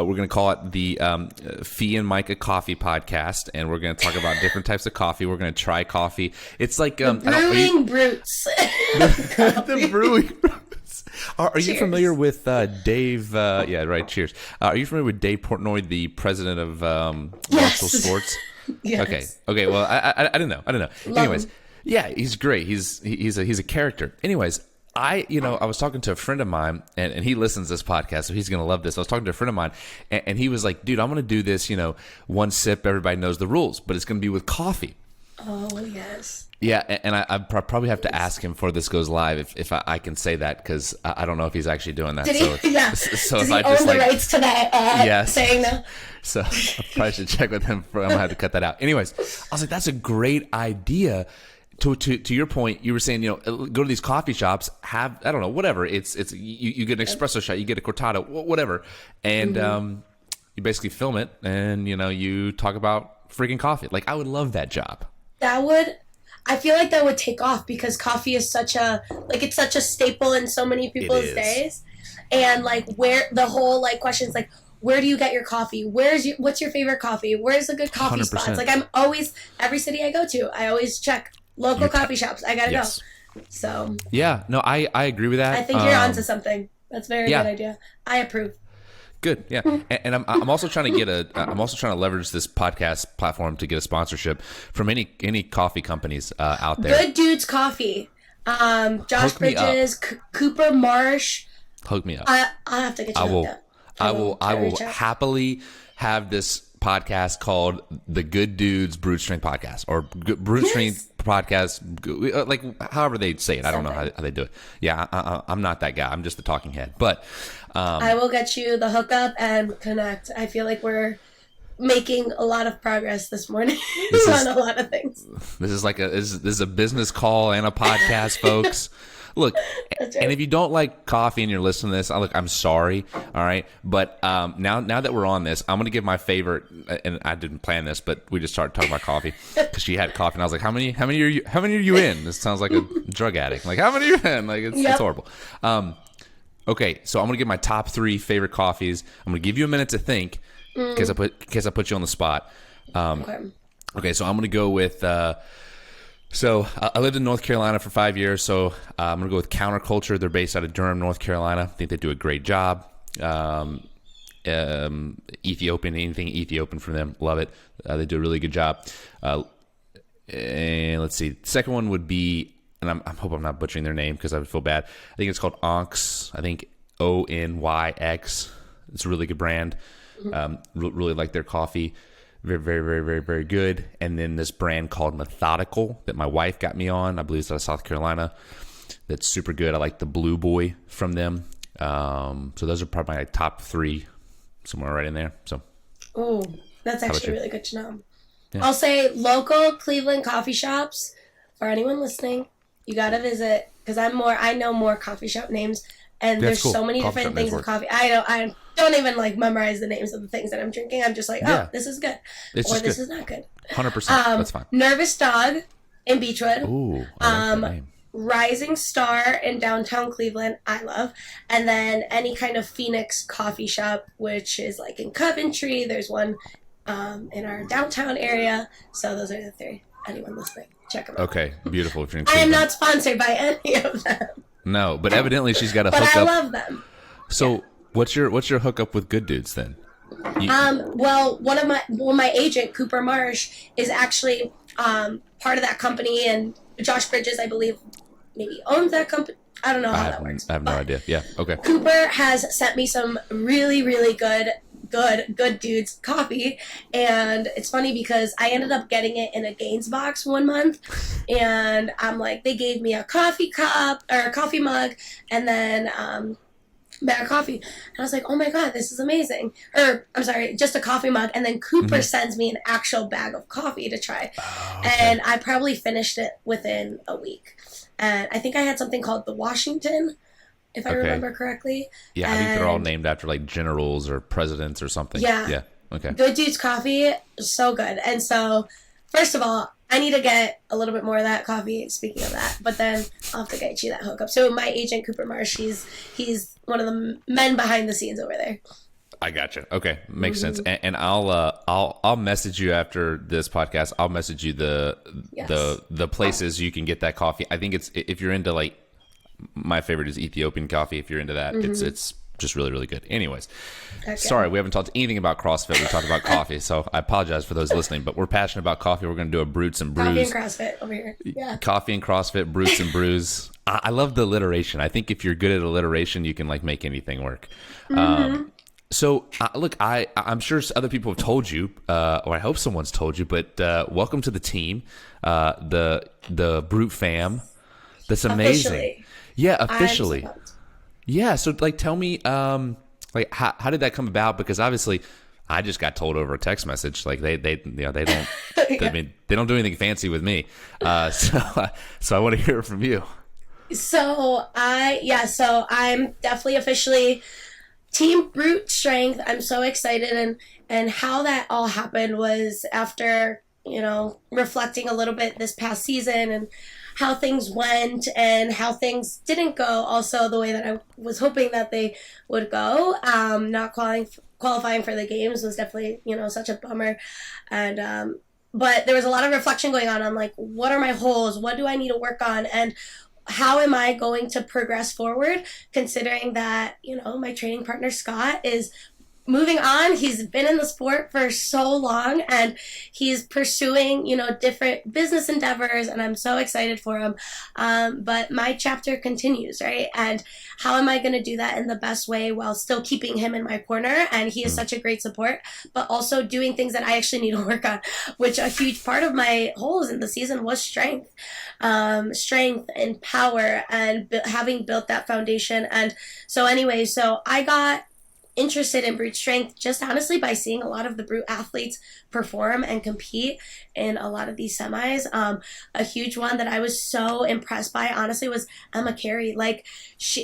we're going to call it the Fee and Micah Coffee Podcast, and we're going to talk about different types of coffee. We're going to try coffee. It's like brewing brutes. The brewing brutes. Are you familiar with Dave? Yeah, right. Cheers. Are you familiar with Dave Portnoy, the president of Marshall Sports? Yes. Okay. Well, I didn't know. Love Anyways, him. yeah, he's great. He's a character. Anyways, I was talking to a friend of mine, and he listens to this podcast, so he's gonna love this. I was talking to a friend of mine, and he was like, "Dude, I'm gonna do this. One sip, everybody knows the rules, but it's gonna be with coffee." Oh yes. Yeah, and I probably have to ask him before this goes live if I can say that, because I don't know if he's actually doing that. Did he? Yeah. So Does if he I just own the rights to that? Yes. Saying that. So I probably should check with him. I'm gonna have to cut that out. Anyways, I was like, that's a great idea. To your point, you were saying, go to these coffee shops, have, I don't know, whatever. It's you get an espresso shot, you get a cortado, whatever, and you basically film it, and you talk about freaking coffee. Like, I would love that job. I feel like that would take off, because coffee is such a staple in so many people's days, and where the whole question is where do you get your coffee? What's your favorite coffee? Where's the good coffee 100%. spots? I'm always, every city I go to, I always check local coffee shops. I gotta go. So yeah, no, I agree with that. I think you're onto something. That's a very good idea. I approve. Good, yeah, and I'm also trying to I'm also trying to leverage this podcast platform to get a sponsorship from any coffee companies out there. Good Dudes Coffee, Josh Bridges, Cooper Marsh. Hook me up. I'll have to get you hooked up. I will happily have this podcast called the Good Dudes Brute Strength Podcast, or Brute Strength Podcast, like however they say it. I don't know how they do it. Yeah, I'm not that guy. I'm just the talking head. But I will get you the hookup and connect. I feel like we're making a lot of progress this morning on a lot of things. This is a business call and a podcast, folks. Look, right. And if you don't like coffee and you're listening to this, I'm sorry, all right? But now that we're on this, I'm going to give my favorite, and I didn't plan this, but we just started talking about coffee because she had coffee, and I was like, how many are you in? This sounds like a drug addict. Like, how many are you in? Like, it's horrible. Okay, so I'm going to give my top 3 favorite coffees. I'm going to give you a minute to think in case I put you on the spot. Okay, so I'm going to go with... So I lived in North Carolina for 5 years, so I'm going to go with Counterculture. They're based out of Durham, North Carolina. I think they do a great job. Ethiopian, anything Ethiopian from them, love it. They do a really good job. And let's see. The second one would be, and I hope I'm not butchering their name because I would feel bad. I think it's called Onyx. I think Onyx. It's a really good brand. Really like their coffee. Very, very, very, very, very good. And then this brand called Methodical that my wife got me on. I believe it's out of South Carolina. That's super good. I like the Blue Boy from them. So those are probably my top 3, somewhere right in there. So, oh, that's actually really good to know. Yeah. I'll say local Cleveland coffee shops. For anyone listening, you got to visit, because I know more coffee shop names, and there's so many different things of coffee. I don't even memorize the names of the things that I'm drinking. I'm just like, this is good, or this is not good. 100%. That's fine. Nervous Dog in Beechwood. Ooh, I like that name. Rising Star in downtown Cleveland, I love. And then any kind of Phoenix coffee shop, which is in Coventry. There's one in our downtown area. So those are the 3. Anyone listening, check them out. Okay, beautiful. If you're in I am Cleveland. not sponsored by any of them. No, but evidently she's got a but hookup. I love them. So what's your hookup with Good Dudes then? Well, my agent, Cooper Marsh, is actually part of that company, and Josh Bridges, I believe, maybe owns that company. I don't know how that works. I have no idea. Yeah, okay. Cooper has sent me some really, really good Dudes coffee, and it's funny because I ended up getting it in a Gaines box one month, and I'm like, they gave me a coffee cup or a coffee mug, and then bag of coffee, and I was like, oh my god, this is amazing. Or I'm sorry, just a coffee mug, and then Cooper sends me an actual bag of coffee to try. And I probably finished it within a week, and I think I had something called the Washington, if I remember correctly. Yeah, I think they're all named after generals or presidents or something. Yeah. Okay. Good Dudes Coffee, so good. And so, first of all, I need to get a little bit more of that coffee, speaking of that. But then I'll have to get you that hookup. So my agent, Cooper Marsh, he's one of the men behind the scenes over there. I gotcha. Okay, makes sense. And I'll message you after this podcast. I'll message you the places you can get that coffee. I think it's, if you're into like, my favorite is Ethiopian coffee. If you're into that, it's just really, really good. Anyways, sorry, we haven't talked anything about CrossFit. We talked about coffee, so I apologize for those listening. But we're passionate about coffee. We're going to do a Brutes and Brews. Coffee and CrossFit over here. Yeah. Coffee and CrossFit, Brutes and Brews. I love the alliteration. I think if you're good at alliteration, you can like make anything work. So look, I'm sure other people have told you, or I hope someone's told you, but welcome to the team, the Brute fam. That's amazing. Officially. Yeah, officially. Yeah, so like tell me, like how did that come about? Because obviously, I just got told over a text message. Like they don't. Yeah. I mean, they don't do anything fancy with me. So I want to hear it from you. So I'm definitely officially Team Brute Strength. I'm so excited, and how that all happened was after, reflecting a little bit this past season and how things went and how things didn't go also the way that I was hoping that they would go. Not qualifying for the games was definitely, such a bummer. And but there was a lot of reflection going on like, what are my holes? What do I need to work on? And how am I going to progress forward, considering that, my training partner, Scott, is moving on. He's been in the sport for so long, and he's pursuing, different business endeavors, and I'm so excited for him. But my chapter continues, right? And how am I going to do that in the best way while still keeping him in my corner? And he is such a great support, but also doing things that I actually need to work on, which a huge part of my holes in the season was strength and power, and having built that foundation. And so anyway, so I got interested in Brute Strength just honestly by seeing a lot of the Brute athletes perform and compete in a lot of these semis. A huge one that I was so impressed by honestly was Emma Carey. Like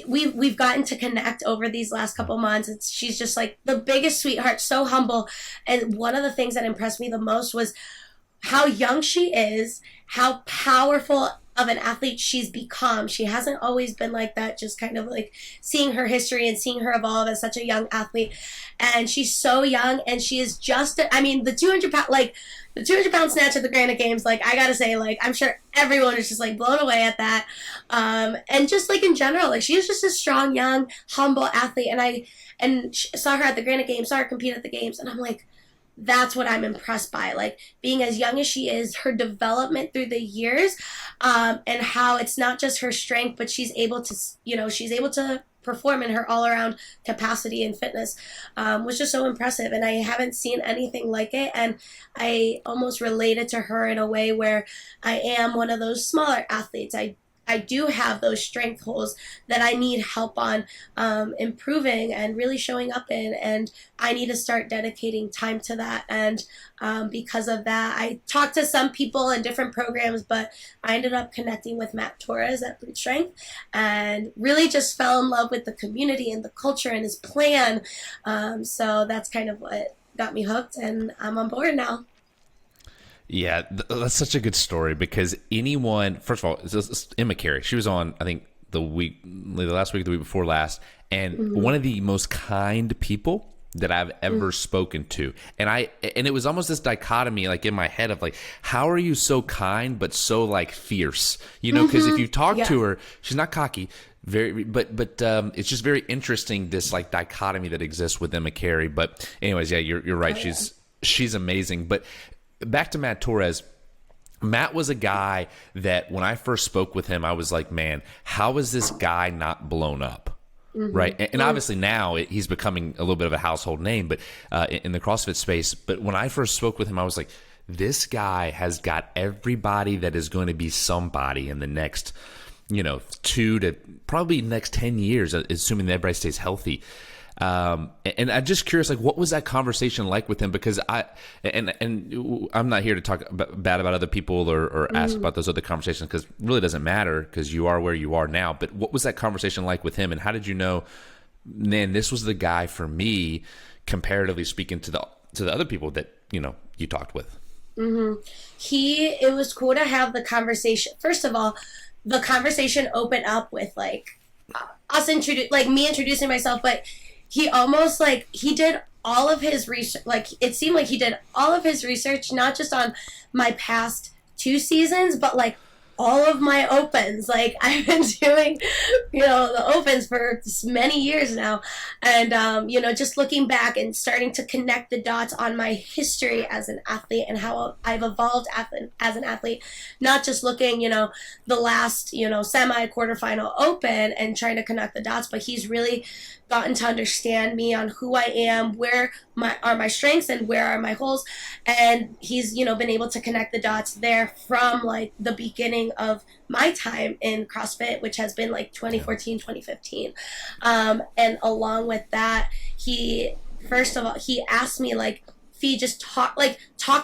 we've gotten to connect over these last couple months. She's just like the biggest sweetheart, so humble. And one of the things that impressed me the most was how young she is, how powerful of an athlete she's become. She hasn't always been like that, just kind of like seeing her history and seeing her evolve as such a young athlete. And she's so young, and she is just, the 200-pound snatch at the Granite Games, like, I gotta say, like, I'm sure everyone is just, like, blown away at that. And just, like, in general, like, she is just a strong, young, humble athlete. And I saw her at the Granite Games, saw her compete at the games, and I'm like, that's what I'm impressed by, like being as young as she is, her development through the years, and how it's not just her strength, but she's able to perform in her all-around capacity and fitness, was just so impressive. And I haven't seen anything like it, and I almost related to her in a way where I am one of those smaller athletes. I do have those strength holes that I need help on improving and really showing up in, and I need to start dedicating time to that. And because of that, I talked to some people in different programs, but I ended up connecting with Torres at Brute Strength and really just fell in love with the community and the culture and his plan. So that's kind of what got me hooked, and I'm on board now. Yeah, that's such a good story because anyone, first of all, it's Emma Carey. She was on, I think, the last week, the week before last, and one of the most kind people that I've ever spoken to. And it was almost this dichotomy, like in my head of like, how are you so kind but so like fierce? Because if you talk to her, she's not cocky. But it's just very interesting, this like dichotomy that exists with Emma Carey. But anyways, yeah, you're right. She's amazing. But back to Matt Torres. Matt was a guy that when I first spoke with him, I was like, man, how is this guy not blown up? Right. And obviously now he's becoming a little bit of a household name, but in the CrossFit space. But when I first spoke with him, I was like, this guy has got everybody that is going to be somebody in the next, 2 to probably next 10 years, assuming that everybody stays healthy. And I'm just curious, like, what was that conversation like with him? Because I'm not here to talk bad about other people or ask about those other conversations, because it really doesn't matter, because you are where you are now. But what was that conversation like with him, and how did you know, man, this was the guy for me, comparatively speaking to the other people that you talked with? It was cool to have the conversation. First of all, the conversation opened up with like me introducing myself, but he almost like he did all of his research. Like it seemed like he did all of his research, not just on my past 2 seasons, but like all of my opens. Like I've been doing, the opens for many years now. And, just looking back and starting to connect the dots on my history as an athlete and how I've evolved as an athlete, not just looking, the last, semi quarterfinal open and trying to connect the dots, but he's really gotten to understand me on who I am, where are my strengths and where are my holes. And he's, been able to connect the dots there from like the beginning of my time in CrossFit, which has been like 2014, 2015. And along with that, first of all, he asked me like, Fee, just talk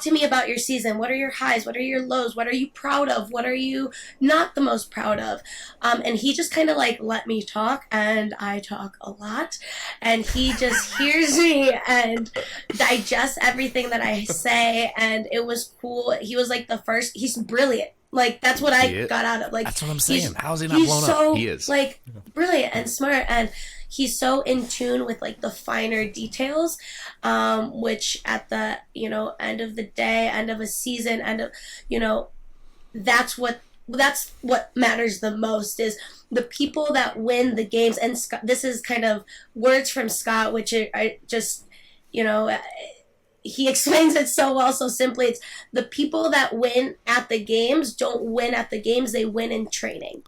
to me about your season. What are your highs? What are your lows? What are you proud of? What are you not the most proud of? And he just kind of like let me talk, and I talk a lot, and he just hears me and digests everything that I say, and it was cool. He was like he's brilliant. Like that's what I got out of. Like that's what I'm saying. How is he not blown up? He is like brilliant and smart, and he's so in tune with like the finer details, which at the end of the day, end of a season, that's what matters the most is the people that win the games. And Scott, this is kind of words from Scott, which I just he explains it so well, so simply. It's the people that win at the games don't win at the games, they win in training.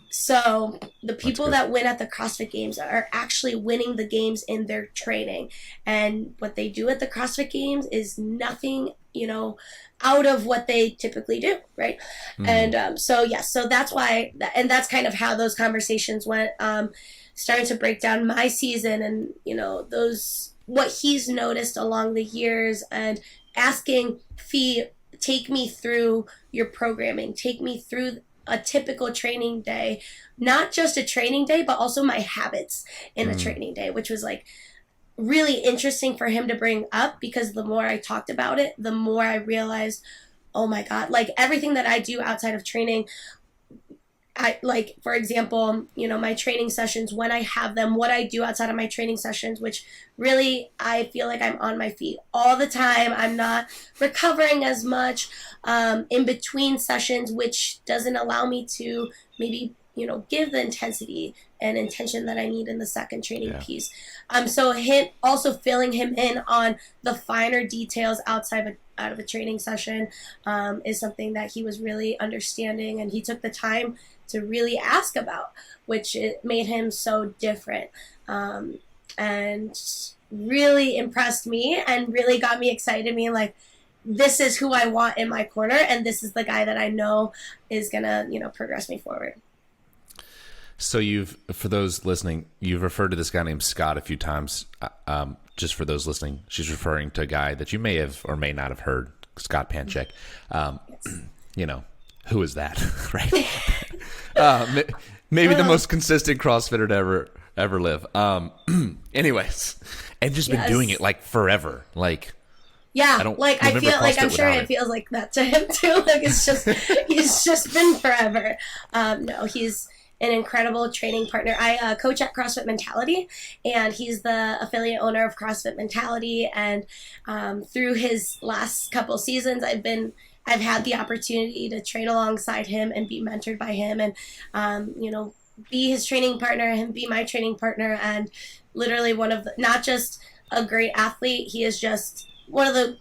So the people that win at the CrossFit Games are actually winning the games in their training. And what they do at the CrossFit Games is nothing, out of what they typically do, right? And so that's why, and that's kind of how those conversations went, starting to break down my season and, what he's noticed along the years, and asking Fee, take me through your programming, take me through a typical training day, not just a training day, but also my habits in a training day, which was like really interesting for him to bring up, because the more I talked about it, the more I realized, oh my God, like everything that I do outside of training, I like, for example, my training sessions, when I have them, what I do outside of my training sessions, which really, I feel like I'm on my feet all the time. I'm not recovering as much in between sessions, which doesn't allow me to maybe, give the intensity and intention that I need in the second training piece. So him also filling him in on the finer details out of a training session is something that he was really understanding, and he took the time to really ask about, which it made him so different, and really impressed me and really got me excited, being like, this is who I want in my corner, and this is the guy that I know is gonna progress me forward. So for those listening, you've referred to this guy named Scott a few times. Just for those listening, she's referring to a guy that you may have or may not have heard, Scott Panchik. Yes. Who is that, right? Maybe the most consistent CrossFitter to ever live. Anyways, and just been doing it like forever. Like, I feel like I'm sure it feels like that to him too. Like it's just he's just been forever. No, he's an incredible training partner. I coach at CrossFit Mentality, and he's the affiliate owner of CrossFit Mentality. And through his last couple seasons, I've had the opportunity to train alongside him and be mentored by him, and be his training partner, him be my training partner, and literally not just a great athlete, he is just one of the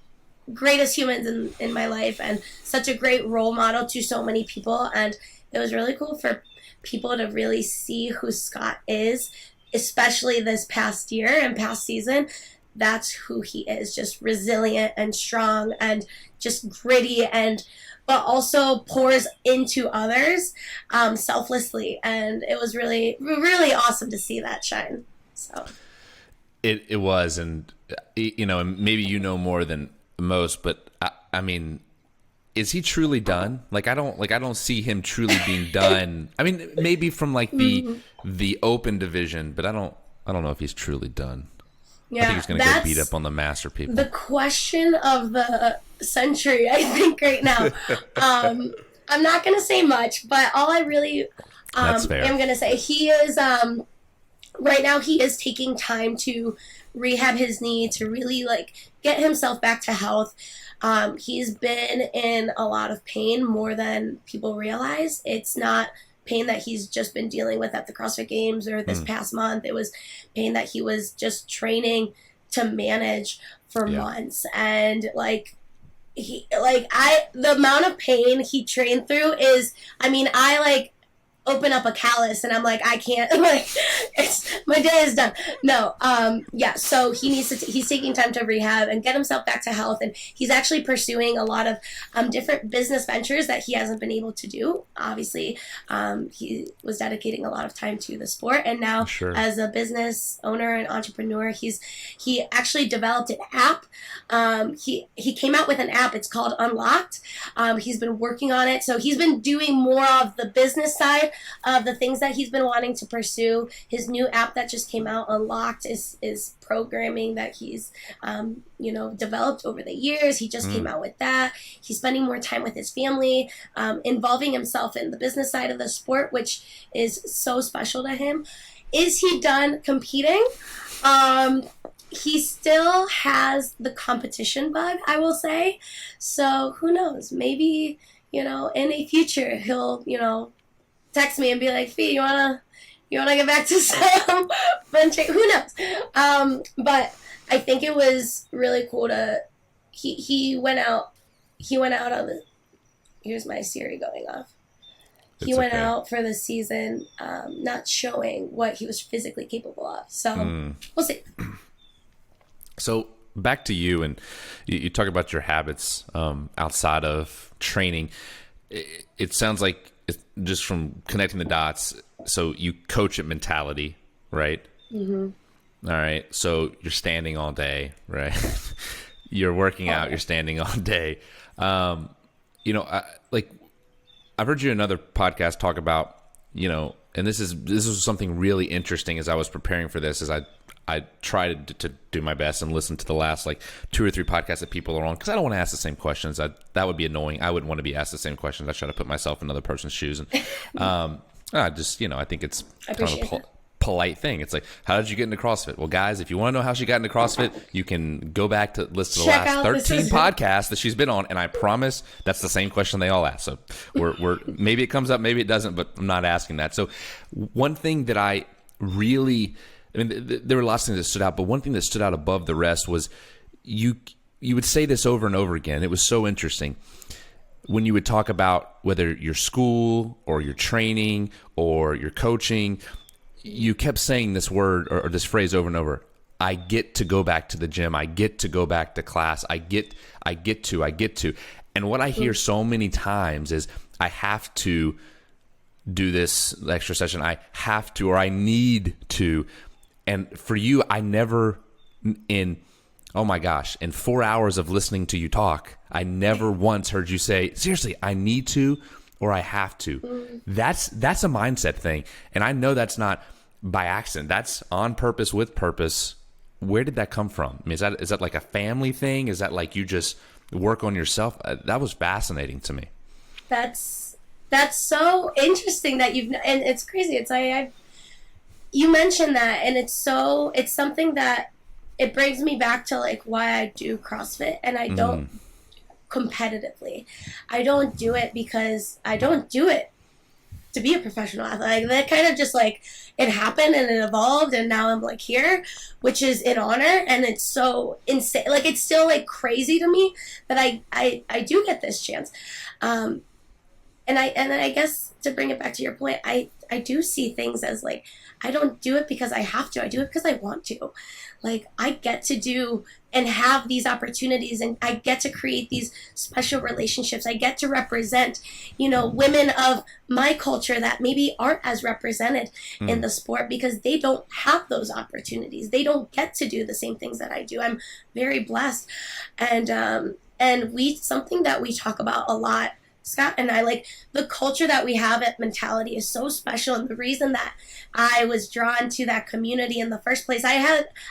greatest humans in my life, and such a great role model to so many people. And it was really cool for people to really see who Scott is, especially this past year and past season. That's who he is, just resilient and strong and just gritty, but also pours into others selflessly. And it was really, really awesome to see that shine. So it was, and maybe more than most, but I mean, is he truly done? Like I don't see him truly being done. I mean, maybe from like the open division, but I don't know if he's truly done. Yeah, I think he's going to go beat up on the master people. The question of the century, I think, right now. I'm not going to say much, but all I really am going to say, he is right now he is taking time to rehab his knee, to really like get himself back to health. He's been in a lot of pain, more than people realize. It's not pain that he's just been dealing with at the CrossFit Games or this past month. It was pain that he was just training to manage for months. And like the amount of pain he trained through is, I mean, I like open up a callus and I'm like, I can't, like, my day is done. No, so he needs to, he's taking time to rehab and get himself back to health. And he's actually pursuing a lot of different business ventures that he hasn't been able to do. Obviously, he was dedicating a lot of time to the sport. And now as a business owner and entrepreneur, he actually developed an app. He came out with an app. It's called Unlocked. He's been working on it. So he's been doing more of the business side of the things that he's been wanting to pursue. His new app that just came out, Unlocked, is programming that he's developed over the years. He just came out with that. He's spending more time with his family, involving himself in the business side of the sport, which is so special to him. Is he done competing? He still has the competition bug, I will say. So who knows? Maybe, in a future he'll, text me and be like, Fee, you wanna get back to some Pancheck? Who knows? But I think it was really cool to he went out on the, here's my Siri going off. He went out for the season, not showing what he was physically capable of. So we'll see. So back to you, and you talk about your habits outside of training. It sounds like, just from connecting the dots, so you coach at mentality, right? Mm-hmm. All right. So you're standing all day, right? You're working out, you're standing all day. I've heard you in another podcast talk about, and this was something really interesting as I was preparing for this, as I tried to do my best and listen to the last like 2 or 3 podcasts that people are on, because I don't want to ask the same questions. That would be annoying. I wouldn't want to be asked the same questions. I try to put myself in another person's shoes, and I think it's kind of a polite thing. It's like, how did you get into CrossFit? Well, guys, if you want to know how she got into CrossFit, you can go back to listen to the last 13 podcasts that she's been on, and I promise that's the same question they all ask. So we're maybe it comes up, maybe it doesn't, but I'm not asking that. So one thing that I really, there were lots of things that stood out, but one thing that stood out above the rest was you would say this over and over again. It was so interesting when you would talk about whether your school or your training or your coaching, you kept saying this word or this phrase over and over. I get to go back to the gym. I get to go back to class. I get to. And what I hear so many times is, I have to do this extra session. I have to, or I need to. And for you, I never, in 4 hours of listening to you talk, I never once heard you say, seriously, I need to, or I have to. That's a mindset thing. And I know that's not by accident. That's on purpose, with purpose. Where did that come from? I mean, is that like a family thing? Is that like you just work on yourself? That was fascinating to me. That's so interesting that and it's crazy. It's like, you mentioned that, and it's something that it brings me back to like why I do CrossFit, and I don't competitively. I don't do it because I don't do it to be a professional athlete. Like, that kind of just like, it happened and it evolved, and now I'm like here, which is an honor, and it's so insane. Like, it's still like crazy to me that I do get this chance. And I guess to bring it back to your point, I do see things as like, I don't do it because I have to. I do it because I want to. Like, I get to do and have these opportunities, and I get to create these special relationships. I get to represent, women of my culture that maybe aren't as represented in the sport, because they don't have those opportunities. They don't get to do the same things that I do. I'm very blessed. And something that we talk about a lot, Scott and I, like, the culture that we have at Mentality is so special, and the reason that I was drawn to that community in the first place, I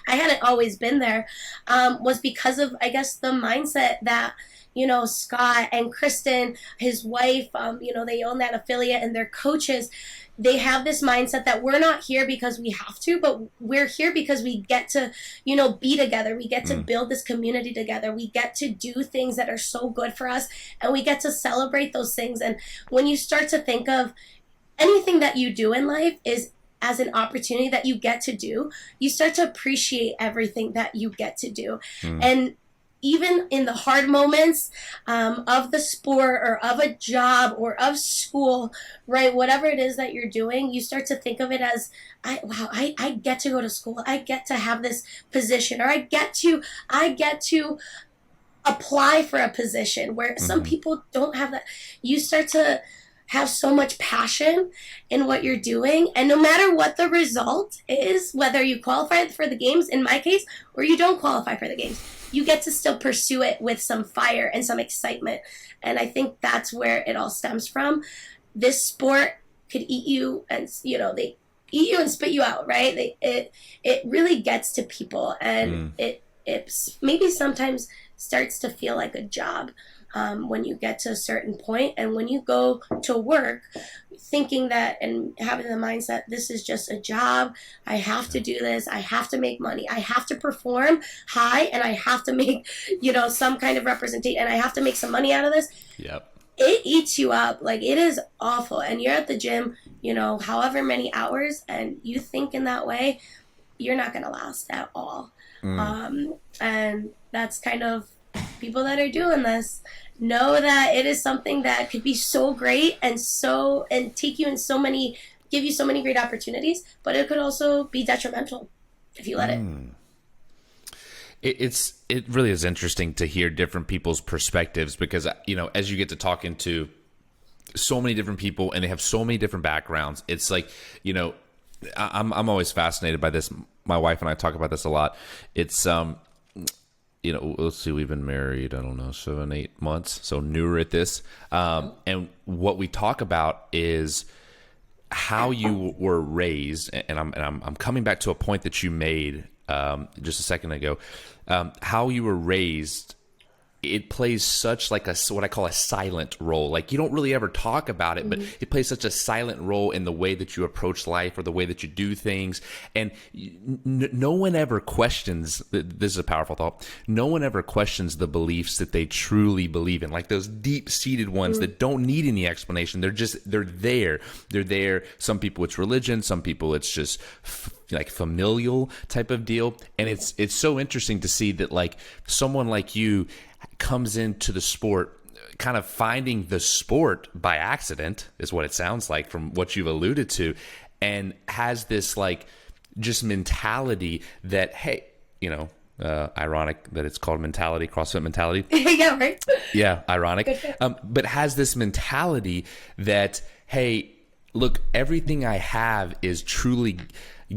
hadn't always been there, was because of, I guess, the mindset that Scott and Kristen, his wife, they own that affiliate, and their coaches, they have this mindset that we're not here because we have to, but we're here because we get to, be together. We get to build this community together. We get to do things that are so good for us, and we get to celebrate those things. And when you start to think of anything that you do in life is as an opportunity that you get to do, you start to appreciate everything that you get to do. And even in the hard moments of the sport or of a job or of school, right, whatever it is that you're doing, you start to think of it as, I get to go to school. I get to have this position, or I get to apply for a position where some people don't have that. You start to have so much passion in what you're doing, and no matter what the result is, whether you qualify for the games, in my case, or you don't qualify for the games, you get to still pursue it with some fire and some excitement. And I think that's where it all stems from. This sport could eat you, and they eat you and spit you out, right? It really gets to people, and it maybe sometimes starts to feel like a job when you get to a certain point, and when you go to work thinking that and having the mindset, this is just a job, I have to do this, I have to make money, I have to perform high, and I have to make some kind of representation, and I have to make some money out of this. It eats you up. Like, it is awful. And you're at the gym however many hours, and you think in that way, you're not going to last at all. And that's kind of, people that are doing this know that it is something that could be so great and take you in give you so many great opportunities, but it could also be detrimental if you let it. It really is interesting to hear different people's perspectives, because as you get to talking to so many different people and they have so many different backgrounds, it's like I'm always fascinated by this. My wife and I talk about this a lot. It's let's see, we've been married, I don't know, 7-8 months, so newer at this. And what we talk about is how you were raised, and I'm coming back to a point that you made just a second ago. How you were raised, it plays such like what I call a silent role. Like, you don't really ever talk about it, but it plays such a silent role in the way that you approach life or the way that you do things. And no one ever questions, this is a powerful thought, no one ever questions the beliefs that they truly believe in, like those deep-seated ones that don't need any explanation. They're there. They're there. Some people it's religion, some people it's just like familial type of deal. And it's so interesting to see that, like, someone like you comes into the sport kind of finding the sport by accident, is what it sounds like from what you've alluded to, and has this like just mentality that, hey, ironic that it's called mentality, CrossFit mentality. Yeah, right. Yeah, ironic. But has this mentality that, hey, look, everything I have is truly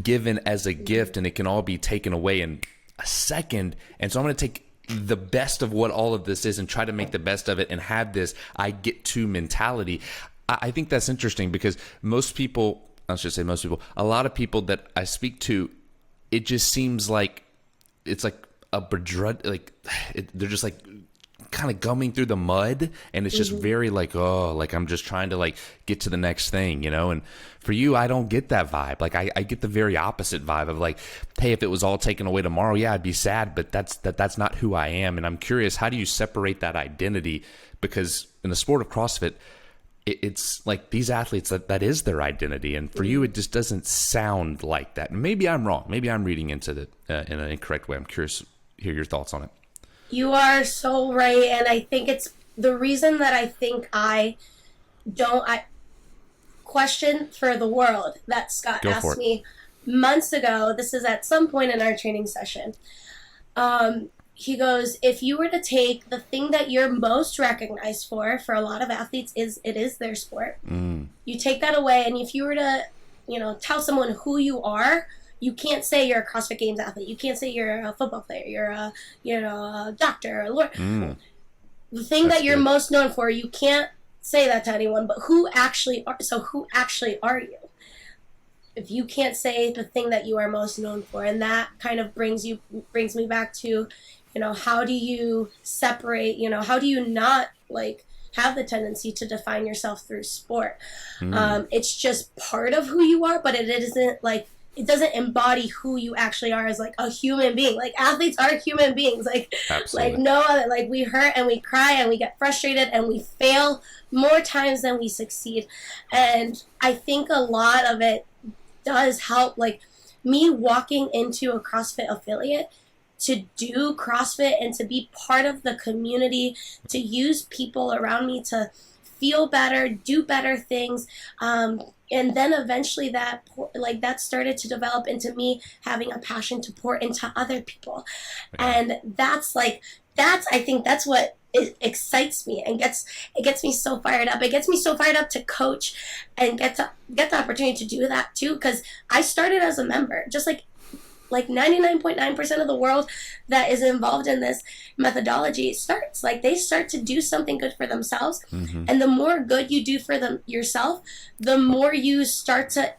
given as a gift, and it can all be taken away in a second. And so I'm going to take the best of what all of this is and try to make the best of it and have this I get to mentality. I think that's interesting, because most people, I should say most people, a lot of people that I speak to, it just seems like it's like a bedrad, like they're just like kind of gumming through the mud, and it's just very like, oh, like I'm just trying to like get to the next thing, and for you, I don't get that vibe. Like I get the very opposite vibe of like, hey, if it was all taken away tomorrow, yeah, I'd be sad, but that's not who I am. And I'm curious, how do you separate that identity? Because in the sport of CrossFit, it's like these athletes, that is their identity, and for you, it just doesn't sound like that. Maybe I'm wrong. Maybe I'm reading into it in an incorrect way. I'm curious to hear your thoughts on it. You are so right, and I think it's the reason that I think I question for the world that Scott asked me months ago. This is at some point in our training session. He goes, if you were to take the thing that you're most recognized for a lot of athletes it is their sport. You take that away, and if you were to, tell someone who you are, you can't say you're a CrossFit Games athlete. You can't say you're a football player. You're a doctor, a lawyer. The thing that you're most known for, you can't say that to anyone. But who actually are you? if you can't say the thing that you are most known for, and that kind of brings me back to, how do you separate, how do you not like have the tendency to define yourself through sport? It's just part of who you are, but it isn't like, it doesn't embody who you actually are as like a human being. Like athletes are human beings. Like, Absolutely. like no other, like we hurt and we cry and we get frustrated and we fail more times than we succeed. And I think a lot of it does help, like me walking into a CrossFit affiliate to do CrossFit and to be part of the community, to use people around me to feel better, do better things. And then eventually that started to develop into me having a passion to pour into other people. Yeah. And I think that's what excites me and it gets me so fired up. It gets me so fired up to coach and get the opportunity to do that too, because I started as a member, just like 99.9% of the world that is involved in this methodology starts. Like they start to do something good for themselves. Mm-hmm. And the more good you do for them yourself, the more you start to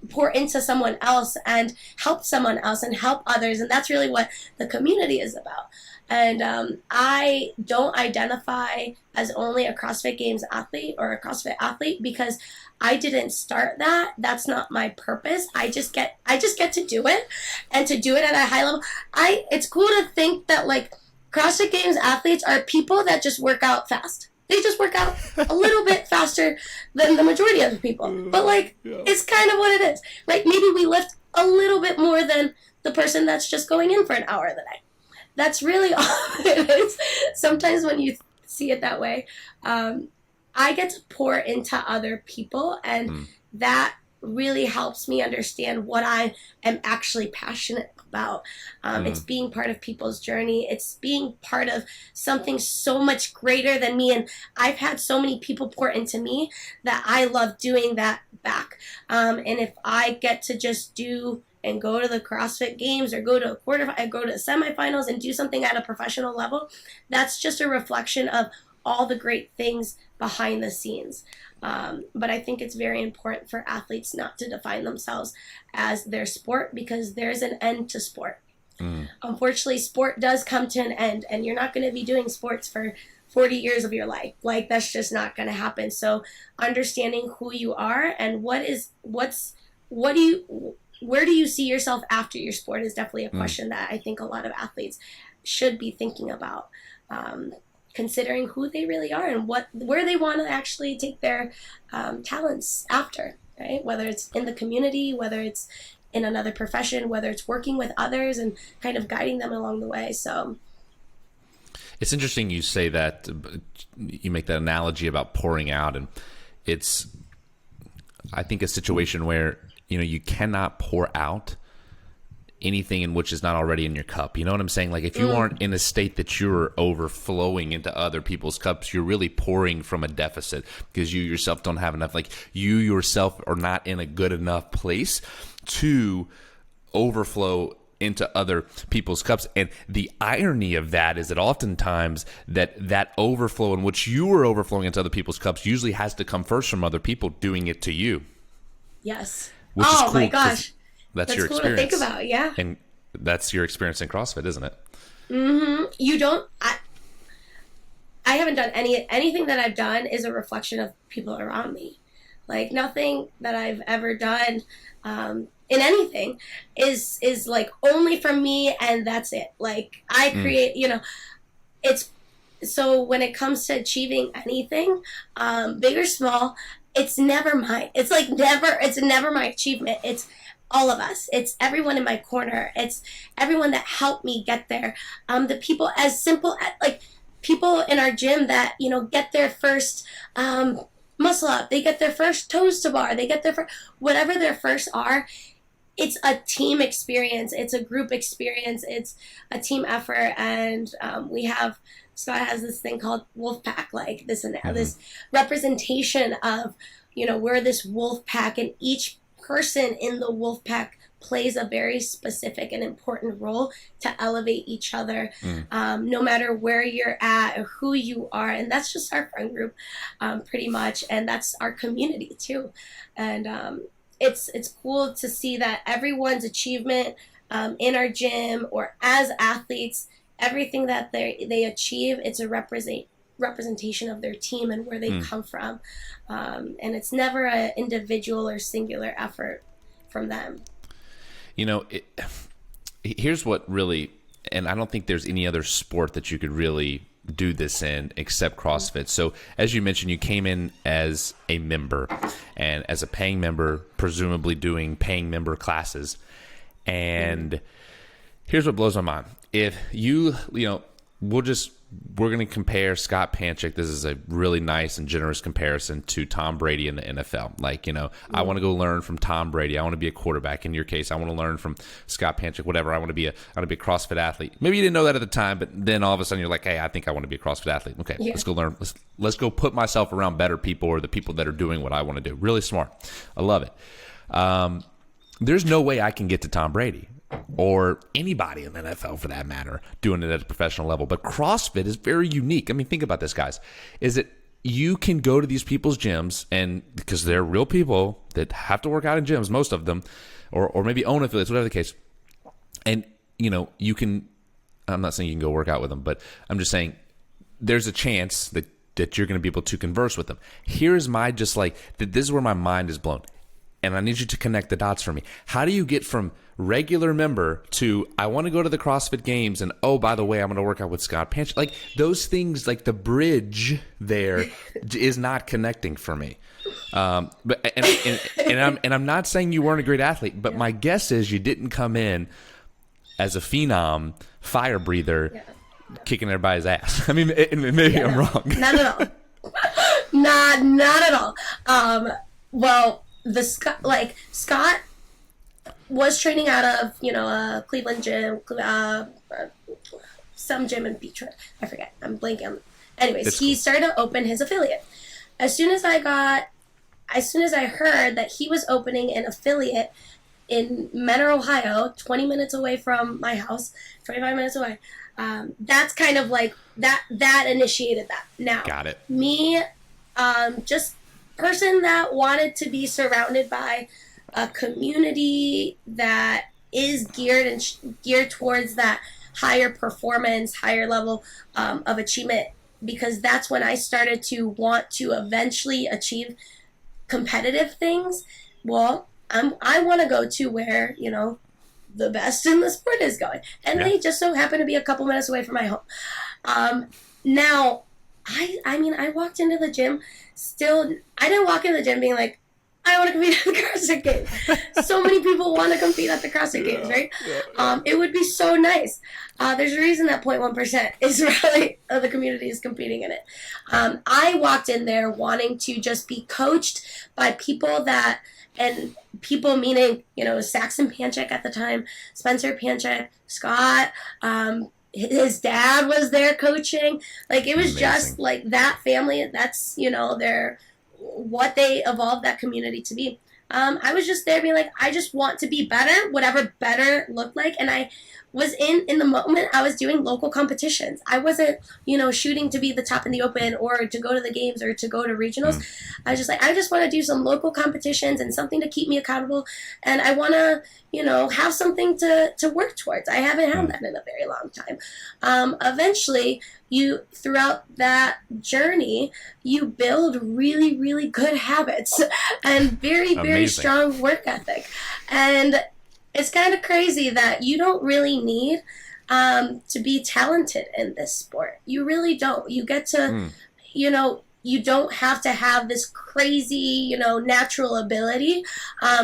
pour into someone else and help someone else and help others. And that's really what the community is about. And I don't identify as only a CrossFit Games athlete or a CrossFit athlete because I didn't start that. That's not my purpose. I just get to do it, and to do it at a high level. It's cool to think that like CrossFit Games athletes are people that just work out fast. They just work out a little bit faster than the majority of the people. But like, it's kind of what it is. Like maybe we lift a little bit more than the person that's just going in for an hour of the day. That's really all it is. Sometimes when you see it that way, I get to pour into other people, and that really helps me understand what I am actually passionate about. It's being part of people's journey. It's being part of something so much greater than me. And I've had so many people pour into me that I love doing that back. And if I get to just do and go to the CrossFit Games or go to semifinals and do something at a professional level, that's just a reflection of all the great things behind the scenes. But I think it's very important for athletes not to define themselves as their sport, because there's an end to sport. Unfortunately, sport does come to an end, and you're not going to be doing sports for 40 years of your life. Like, that's just not going to happen. So understanding who you are and where do you see yourself after your sport is definitely a question that I think a lot of athletes should be thinking about. Considering who they really are and where they want to actually take their talents after, right? Whether it's in the community, whether it's in another profession, whether it's working with others and kind of guiding them along the way. So it's interesting you say that, you make that analogy about pouring out, and it's, I think, a situation where, you cannot pour out anything in which is not already in your cup. You know what I'm saying? Like if you aren't in a state that you're overflowing into other people's cups, you're really pouring from a deficit because you yourself don't have enough. Like you yourself are not in a good enough place to overflow into other people's cups. And the irony of that is that oftentimes that overflow in which you are overflowing into other people's cups usually has to come first from other people doing it to you. Yes. Which is cool, my gosh. That's your cool experience. To think about, yeah. And that's your experience in CrossFit, isn't it? Mm-hmm. You don't... I haven't done anything that I've done is a reflection of people around me. Like, nothing that I've ever done in anything is like only from me, and that's it. Like, I create, it's... So when it comes to achieving anything, big or small, it's never mine. It's never my achievement. It's all of us. It's everyone in my corner. It's everyone that helped me get there. The people as simple as like people in our gym that, get their first muscle up. They get their first toes to bar. They get their first, whatever their first are. It's a team experience. It's a group experience. It's a team effort. And Scott has this thing called wolf pack, like this and that, this representation of, we're this wolf pack, and each person in the wolf pack plays a very specific and important role to elevate each other, no matter where you're at or who you are. And that's just our friend group, pretty much. And that's our community too. And it's cool to see that everyone's achievement in our gym or as athletes, everything that they achieve, it's a representation of their team and where they come from, and it's never an individual or singular effort from them. Here's what really, and I don't think there's any other sport that you could really do this in except CrossFit. So as you mentioned, you came in as a member and as a paying member, presumably doing paying member classes. And here's what blows my mind. If we're going to compare Scott Panchik. This is a really nice and generous comparison to Tom Brady in the NFL. I want to go learn from Tom Brady. I want to be a quarterback. In your case, I want to learn from Scott Panchik, whatever. I want to be a CrossFit athlete. Maybe you didn't know that at the time, but then all of a sudden you're like, hey, I think I want to be a CrossFit athlete. Okay, let's go learn. Let's go put myself around better people or the people that are doing what I want to do. Really smart. I love it. There's no way I can get to Tom Brady or anybody in the NFL for that matter, doing it at a professional level. But CrossFit is very unique. I mean, think about this, guys. Is that you can go to these people's gyms, and because they're real people that have to work out in gyms, most of them, or maybe own affiliates, whatever the case. And, you can, I'm not saying you can go work out with them, but I'm just saying there's a chance that you're going to be able to converse with them. Here's this is where my mind is blown. And I need you to connect the dots for me. How do you get from regular member to I want to go to the CrossFit Games and, oh, by the way, I'm going to work out with Scott Panchik? Like those things, like the bridge there is not connecting for me. I'm not saying you weren't a great athlete, but my guess is you didn't come in as a phenom fire breather kicking everybody's ass. I mean, maybe I'm wrong. Not at all. Not at all. Well, Scott was training out of a Cleveland gym, some gym in Detroit. I forget. I'm blanking on. Anyways, he started to open his affiliate. As soon as I heard that he was opening an affiliate in Mentor, Ohio, 20 minutes away from my house, 25 minutes away. That's kind of like that initiated that. Now, got it. Me, just person that wanted to be surrounded by a community that is geared towards that higher performance, higher level of achievement, because that's when I started to want to eventually achieve competitive things. Well, I want to go to where the best in the sport is going, and they just so happen to be a couple minutes away from my home. Now, I walked into the gym. Still, I didn't walk in the gym being like, I want to compete at the CrossFit Games. So many people want to compete at the CrossFit Games, right? It would be so nice. There's a reason that 0.1% is really the community is competing in it. I walked in there wanting to just be coached by people and people meaning, Saxon Pancheck at the time, Spencer Pancheck, Scott, his dad was there coaching. Like, it was amazing. Just like that family. That's, what they evolved that community to be. I was just there being like, I just want to be better, whatever better looked like. And I was in the moment, I was doing local competitions. I wasn't, shooting to be the top in the open or to go to the games or to go to regionals. I was just like, I just want to do some local competitions and something to keep me accountable. And I want to, have something to work towards. I haven't had that in a very long time. Eventually, throughout that journey, you build really, really good habits and very, very strong work ethic. And it's kind of crazy that you don't really need to be talented in this sport. You really don't. You get to, you don't have to have this crazy, natural ability.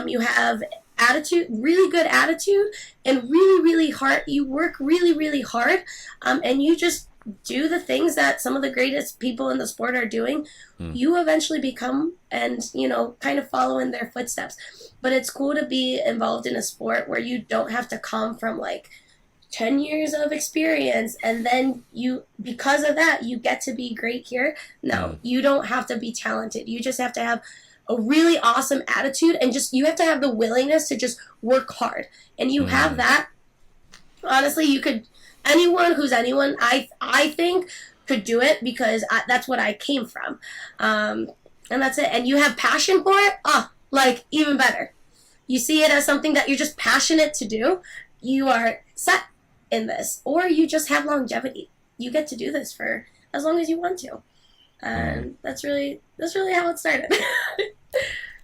You have attitude, really good attitude, and really, really hard. You work really, really hard, and you just do the things that some of the greatest people in the sport are doing. You eventually become and, kind of follow in their footsteps. But it's cool to be involved in a sport where you don't have to come from 10 years of experience and then because of that, you get to be great here. No, you don't have to be talented. You just have to have a really awesome attitude and you have to have the willingness to just work hard. And you have that. Honestly, anyone who's anyone, I think could do it because that's what I came from. And that's it. And you have passion for it? Even better. you see it as something that you're just passionate to do, you are set in this, or you just have longevity. You get to do this for as long as you want to, and that's really how it started.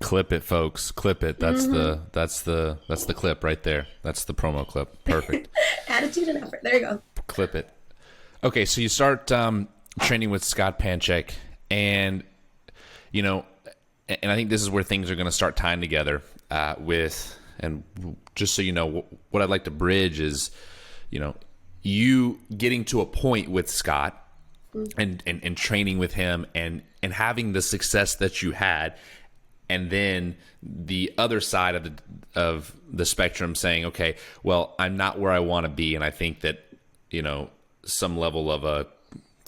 Clip it, folks. Clip it. That's the clip right there. That's the promo clip. Perfect. Attitude and effort. There you go. Clip it. Okay, so you start training with Scott Panchik, and and I think this is where things are going to start tying together and just so you know, what I'd like to bridge is, you getting to a point with Scott and training with him and having the success that you had, and then the other side of the spectrum saying, okay, well, I'm not where I want to be, and I think that, some level of a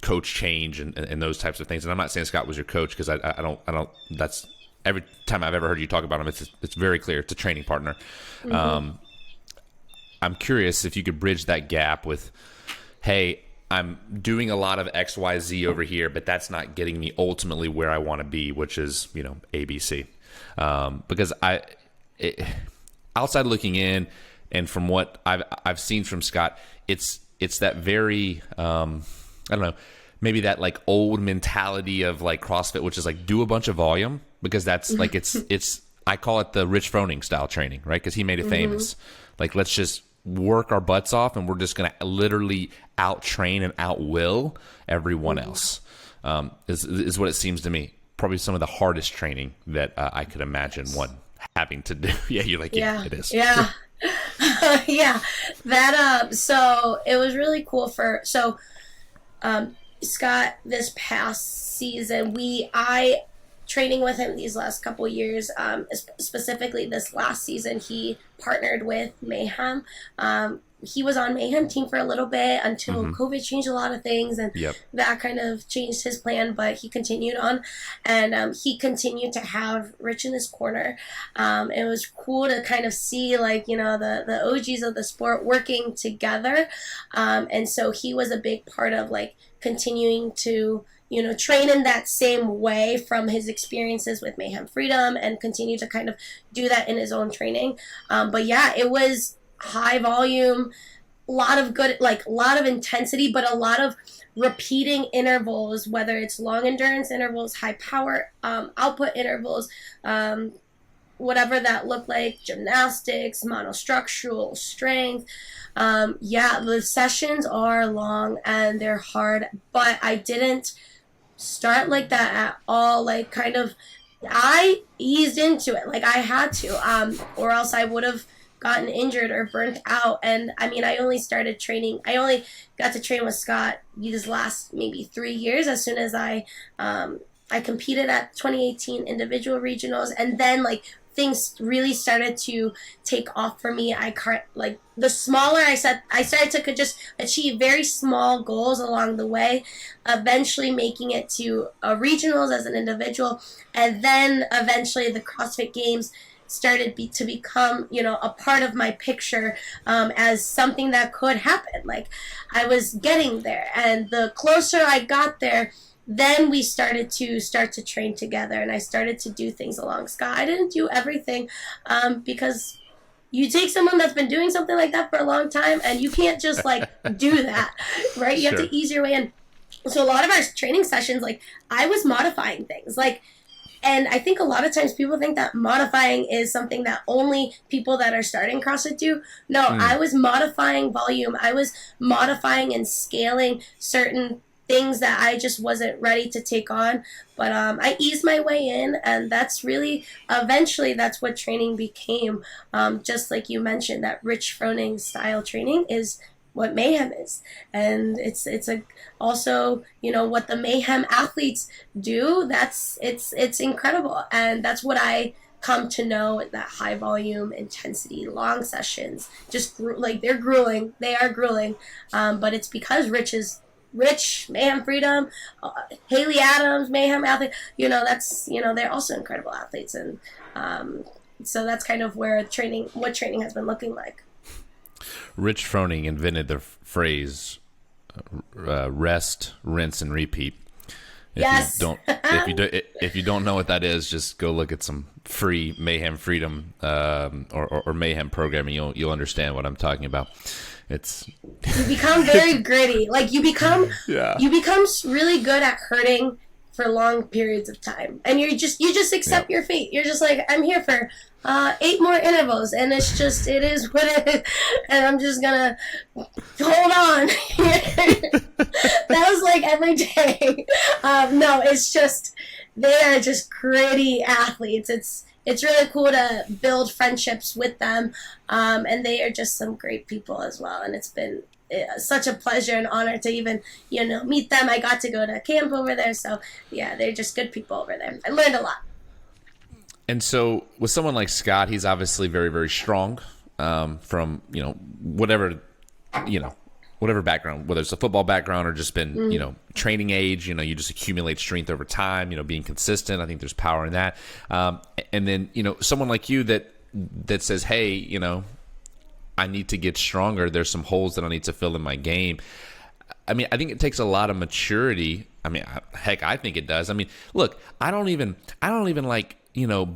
coach change and those types of things. And I'm not saying Scott was your coach, because I don't. That's every time I've ever heard you talk about him, it's very clear it's a training partner. I'm curious if you could bridge that gap with, hey, I'm doing a lot of X, Y, Z over here, but that's not getting me ultimately where I want to be, which is ABC. Because outside looking in, and from what I've seen from Scott, it's that very I don't know, maybe that like old mentality of like CrossFit, which is like do a bunch of volume, because that's like it's I call it the Rich Froning style training, right? Because he made it famous. Like, let's just work our butts off, and we're just going to literally out train and out will everyone else. Is what it seems to me. Probably some of the hardest training that I could imagine one having to do. Yeah, you're like, yeah, it is. Yeah. Yeah. That so it was really cool Scott this past season, I training with him these last couple years, specifically this last season, he partnered with Mayhem. He was on Mayhem team for a little bit until COVID changed a lot of things, and that kind of changed his plan, but he continued on, and he continued to have Rich in his corner. It was cool to kind of see, like, the OGs of the sport working together, and so he was a big part of like continuing to train in that same way from his experiences with Mayhem Freedom, and continue to kind of do that in his own training. But yeah, it was high volume, a lot of intensity, but a lot of repeating intervals, whether it's long endurance intervals, high power output intervals, whatever that looked like, gymnastics, monostructural, strength. The sessions are long and they're hard, but I didn't start like that at all. Like, kind of, I eased into it. Like, I had to, or else I would have gotten injured or burnt out. And I mean, I only got to train with Scott these last maybe 3 years, as soon as I competed at 2018 individual regionals, and then like things really started to take off for me. The smaller I started to just achieve very small goals along the way, eventually making it to regionals as an individual, and then eventually the CrossFit Games started to become, a part of my picture, as something that could happen. Like, I was getting there, and the closer I got there, then we started to train together, and I started to do things along Scott. I didn't do everything, because you take someone that's been doing something like that for a long time, and you can't just like do that, right? You have to ease your way in. So a lot of our training sessions, like, I was modifying things, like, and I think a lot of times people think that modifying is something that only people that are starting CrossFit do. No, I was modifying volume. I was modifying and scaling certain things that I just wasn't ready to take on. But I eased my way in, and that's really, eventually, that's what training became. Just like you mentioned, that Rich Froning style training is what Mayhem is, and it's also what the Mayhem athletes do. It's incredible, and that's what I come to know, that high volume, intensity, long sessions, just they're grueling. They are grueling, but it's because Rich, Mayhem Freedom, Haley Adams, Mayhem athlete. They're also incredible athletes, and so that's kind of what training has been looking like. Rich Froning invented the phrase rest, rinse, and repeat. If you don't know what that is, just go look at some free Mayhem Freedom or Mayhem programming, you'll understand what I'm talking about. You become very gritty. Like you become really good at hurting for long periods of time, and you just accept your fate. You're just like, I'm here for 8 more intervals, and it is what it is, and I'm just gonna hold on. That was like every day. No, it's just they are just gritty athletes. It's really cool to build friendships with them, and they are just some great people as well. And it's been such a pleasure and honor to even meet them. I got to go to camp over there, so yeah, they're just good people over there. I learned a lot. And so with someone like Scott, he's obviously very, very strong from whatever background, whether it's a football background or just been training age. You just accumulate strength over time. Being consistent. I think there's power in that. And then someone like you that says, hey, I need to get stronger. There's some holes that I need to fill in my game. I mean, I think it takes a lot of maturity. I mean, heck, I think it does. I mean, look, I don't even like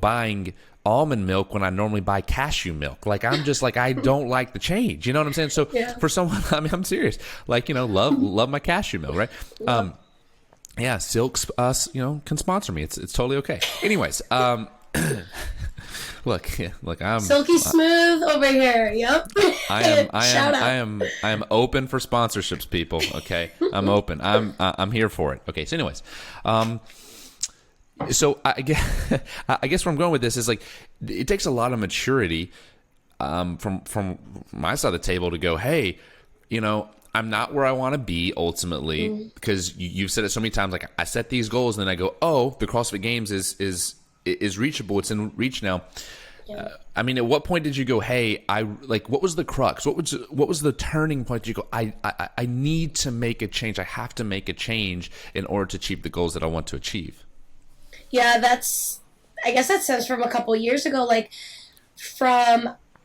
buying almond milk when I normally buy cashew milk. Like, I'm just like, I don't like the change. You know what I'm saying? So for someone, I mean, I'm serious. Like, love my cashew milk, right? Yeah, Silk's can sponsor me. It's totally okay. Anyways, look, I'm Silky Smooth over here. Yep. I am open for sponsorships, people. Okay, I'm open. I'm here for it. Okay. So, anyways, so I guess where I'm going with this is like it takes a lot of maturity from my side of the table to go, hey, I'm not where I want to be ultimately, because you've said it so many times. Like, I set these goals and then I go, oh, the CrossFit Games is reachable. It's in reach now. Yeah. I mean, at what point did you go, hey, what was the crux? What was the turning point? Did you go, I need to make a change. I have to make a change in order to achieve the goals that I want to achieve. Yeah, I guess that stems from a couple years ago. Like,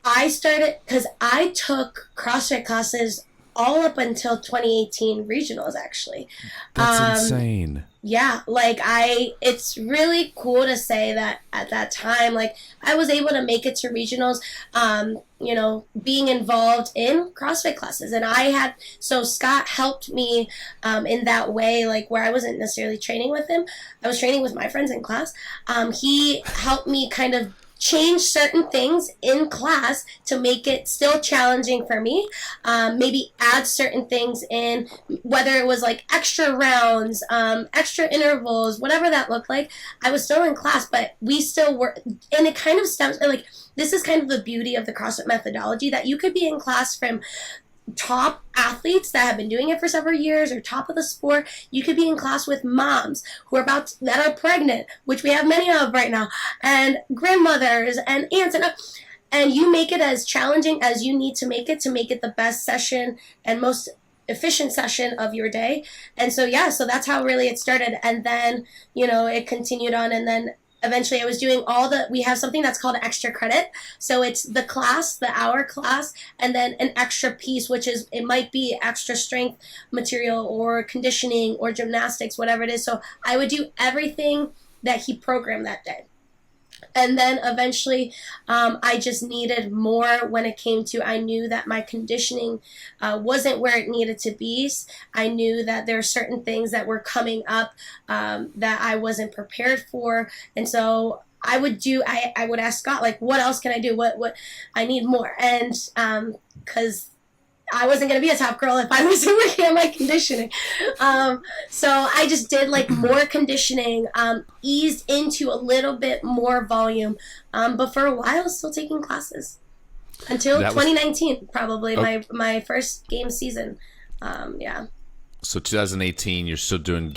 I started, because I took CrossFit classes all up until 2018 regionals, actually. That's insane. Yeah, it's really cool to say that at that time, like, I was able to make it to regionals, being involved in CrossFit classes. And so Scott helped me in that way, like, where I wasn't necessarily training with him. I was training with my friends in class. He helped me kind of change certain things in class to make it still challenging for me. Maybe add certain things in, whether it was like extra rounds, extra intervals, whatever that looked like. I was still in class, but we still were, and it kind of stems, like, this is kind of the beauty of the CrossFit methodology, that you could be in class from top athletes that have been doing it for several years, or top of the sport. You could be in class with moms that are pregnant, which we have many of right now, and grandmothers and aunts, and you make it as challenging as you need to make it the best session and most efficient session of your day. And so so that's how really it started. And then it continued on, and then eventually I was doing we have something that's called extra credit. So it's the hour class, and then an extra piece, it might be extra strength material or conditioning or gymnastics, whatever it is. So I would do everything that he programmed that day. And then eventually I just needed more when it came to, I knew that my conditioning wasn't where it needed to be. I knew that there are certain things that were coming up that I wasn't prepared for. And so I would ask Scott, like, what else can I do? What I need more. And because I wasn't going to be a top girl if I wasn't working on my conditioning. So I just did like more conditioning, eased into a little bit more volume. But for a while, I was still taking classes until 2019, probably my first game season. Yeah. So 2018, you're still doing,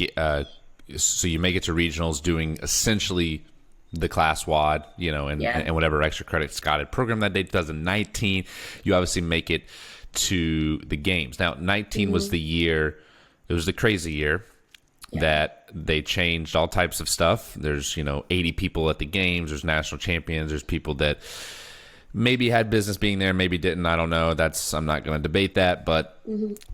so you make it to regionals doing essentially the class WOD, and whatever extra credit Scott had programmed that day. 2019, you obviously make it to the games. Now, 19 was the year, it was the crazy year that they changed all types of stuff. There's, 80 people at the games. There's national champions. There's people that maybe had business being there, maybe didn't. I don't know. I'm not going to debate that, but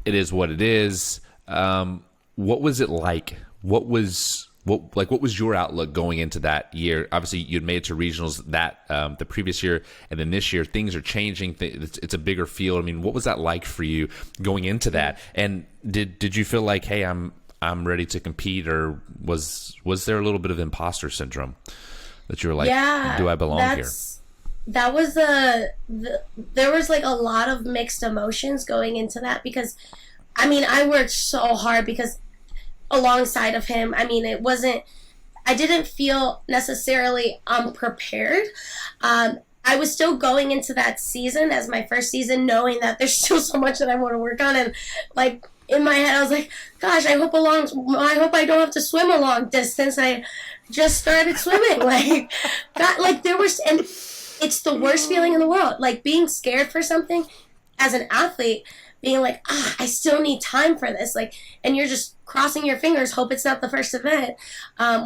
it is what it is. What was it like? What was what was your outlook going into that year? Obviously, you'd made it to regionals the previous year, and then this year things are changing. It's a bigger field. I mean, what was that like for you going into that? And did you feel like, hey, I'm ready to compete, or was there a little bit of imposter syndrome that you were like, do I belong here? That was there was like a lot of mixed emotions going into that, because I mean, I worked so hard because alongside of him, I mean, I didn't feel necessarily unprepared. I was still going into that season as my first season, knowing that there's still so much that I want to work on, and like in my head I was like, gosh, I hope I don't have to swim a long distance. I just started swimming. Like, God, like there was, and it's the worst feeling in the world, like being scared for something as an athlete, being like, I still need time for this, like, and you're just crossing your fingers, hope it's not the first event,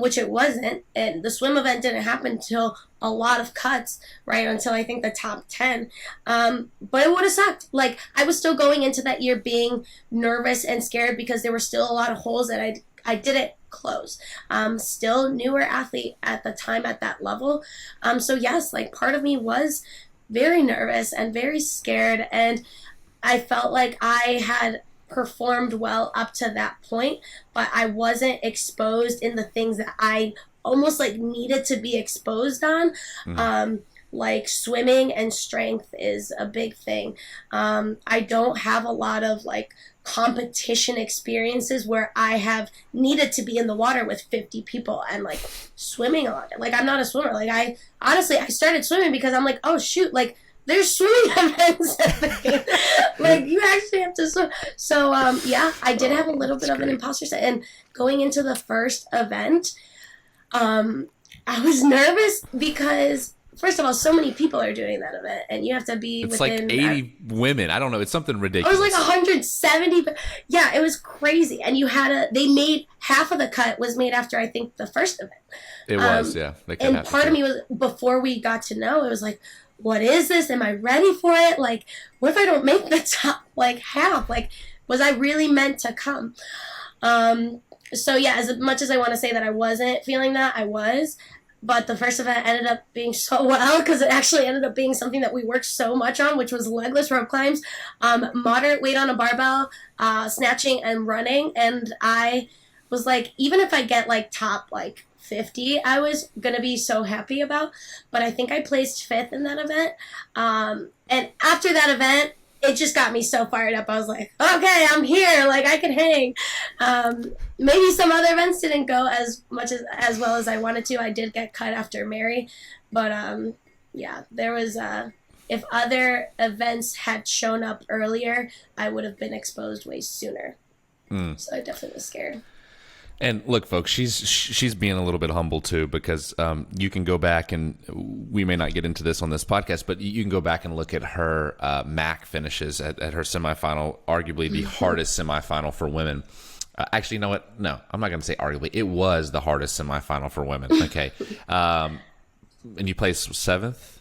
which it wasn't, and the swim event didn't happen until a lot of cuts, right, until I think the top 10, but it would have sucked. Like, I was still going into that year being nervous and scared because there were still a lot of holes that I didn't close. Still newer athlete at the time at that level, so yes, like part of me was very nervous and very scared, and I felt like I had performed well up to that point, but I wasn't exposed in the things that I almost like needed to be exposed on. Like swimming and strength is a big thing. I don't have a lot of like competition experiences where I have needed to be in the water with 50 people and like swimming a lot. Like, I'm not a swimmer. Like, I started swimming because I'm like, oh shoot, like there's swimming events. Like, you actually have to swim. So yeah, I did have a little bit of an imposter set, and going into the first event, I was nervous because, first of all, so many people are doing that event, and you have to be it's within... like 80 women. I don't know. It's something ridiculous. It was like 170. Yeah, it was crazy. And they made, half of the cut was made after, I think, the first event. It was, yeah. And part of me was, before we got to know, it was like, what is this? Am I ready for it? Like, what if I don't make the top, like, half? Like, was I really meant to come? So, yeah, as much as I want to say that I wasn't feeling that, I was. But the first event ended up being so well, because it actually ended up being something that we worked so much on, which was legless rope climbs, moderate weight on a barbell, snatching and running. And I was like, even if I get, like, top, like, 50, I was going to be so happy about. But I think I placed 5th in that event. And after that event, it just got me so fired up. I was like, okay, I'm here. Like, I can hang. Maybe some other events didn't go as well as I wanted to. I did get cut after Mary. But, yeah, there was... if other events had shown up earlier, I would have been exposed way sooner. So I definitely was scared. And look, folks, she's being a little bit humble too, because you can go back, and we may not get into this on this podcast, but you can go back and look at her MACC finishes at her semifinal, arguably the hardest semifinal for women. Actually, you know what? No, I'm not going to say arguably. It was the hardest semifinal for women. Okay, and you placed 7th.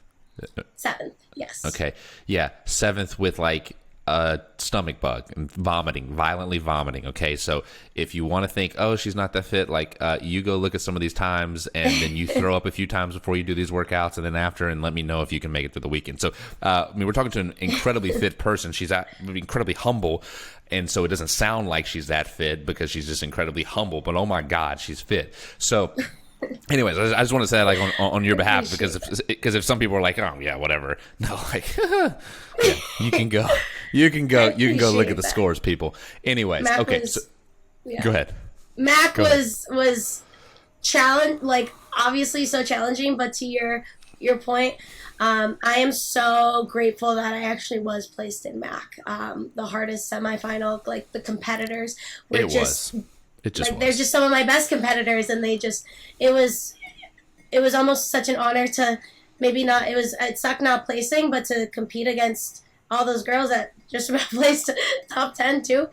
7th, yes. Okay, yeah, 7th with like a stomach bug and violently vomiting. Okay, so if you want to think, oh, she's not that fit, like you go look at some of these times, and then you throw up a few times before you do these workouts, and then after, and let me know if you can make it through the weekend. So I mean, we're talking to an incredibly fit person. She's incredibly humble, and so it doesn't sound like she's that fit because she's just incredibly humble, but oh my God, she's fit. So anyways, I just want to say that, like, on your behalf, because if some people are like, oh yeah, whatever, no, like, yeah, you can go look at the scores, people. Anyways, MACC okay, so go ahead. MACC was challenge, like, obviously so challenging, but to your point, I am so grateful that I actually was placed in MACC. The hardest semifinal, like, the competitors were they're just some of my best competitors, and it was almost such an honor to it sucked not placing, but to compete against all those girls that just about placed top 10 too,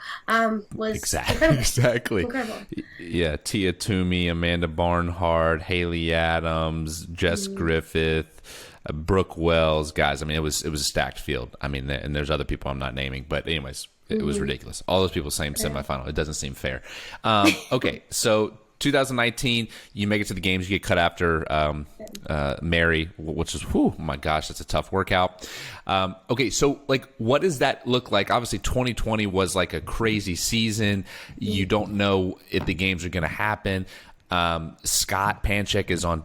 was exactly incredible. Yeah, Tia Toomey, Amanda Barnhart, Haley Adams, Jess Griffith, Brooke Wells, guys. I mean, it was a stacked field. I mean, and there's other people I'm not naming, but anyways, it was ridiculous. All those people, same semifinal. It doesn't seem fair. Okay, so 2019, you make it to the games. You get cut after Mary, which is, whew, my gosh, that's a tough workout. Okay, so like, what does that look like? Obviously, 2020 was like a crazy season. You don't know if the games are going to happen. Scott Panchik is on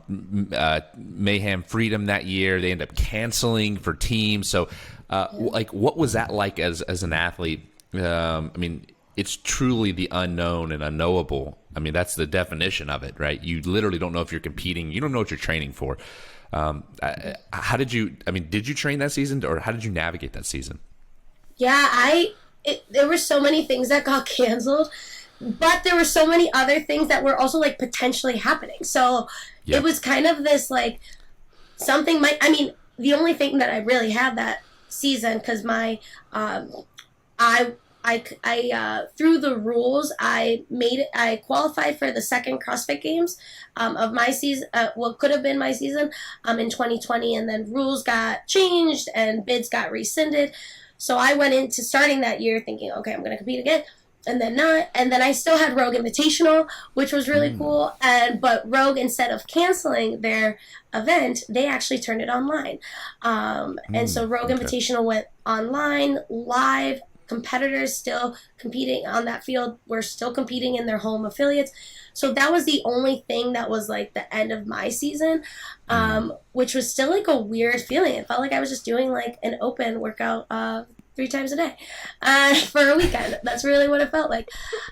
Mayhem Freedom that year. They end up canceling for teams. So, like, what was that like as an athlete? I mean, it's truly the unknown and unknowable. I mean, that's the definition of it, right? You literally don't know if you're competing. You don't know what you're training for. How did you? I mean, did you train that season, or how did you navigate that season? Yeah, there were so many things that got canceled. But there were so many other things that were also, like, potentially happening. So It was kind of this, like, something might... I mean, the only thing that I really had that season, because my... through the rules, I qualified for the second CrossFit Games of my season, what could have been my season, in 2020, and then rules got changed and bids got rescinded. So I went into starting that year thinking, okay, I'm going to compete again. And then not, and then I still had Rogue Invitational, which was really cool. But Rogue, instead of canceling their event, they actually turned it online. And so Rogue Invitational went online, live. Competitors still competing on that field were still competing in their home affiliates. So that was the only thing that was like the end of my season, which was still like a weird feeling. It felt like I was just doing like an open workout 3 times a day for a weekend. That's really what it felt like.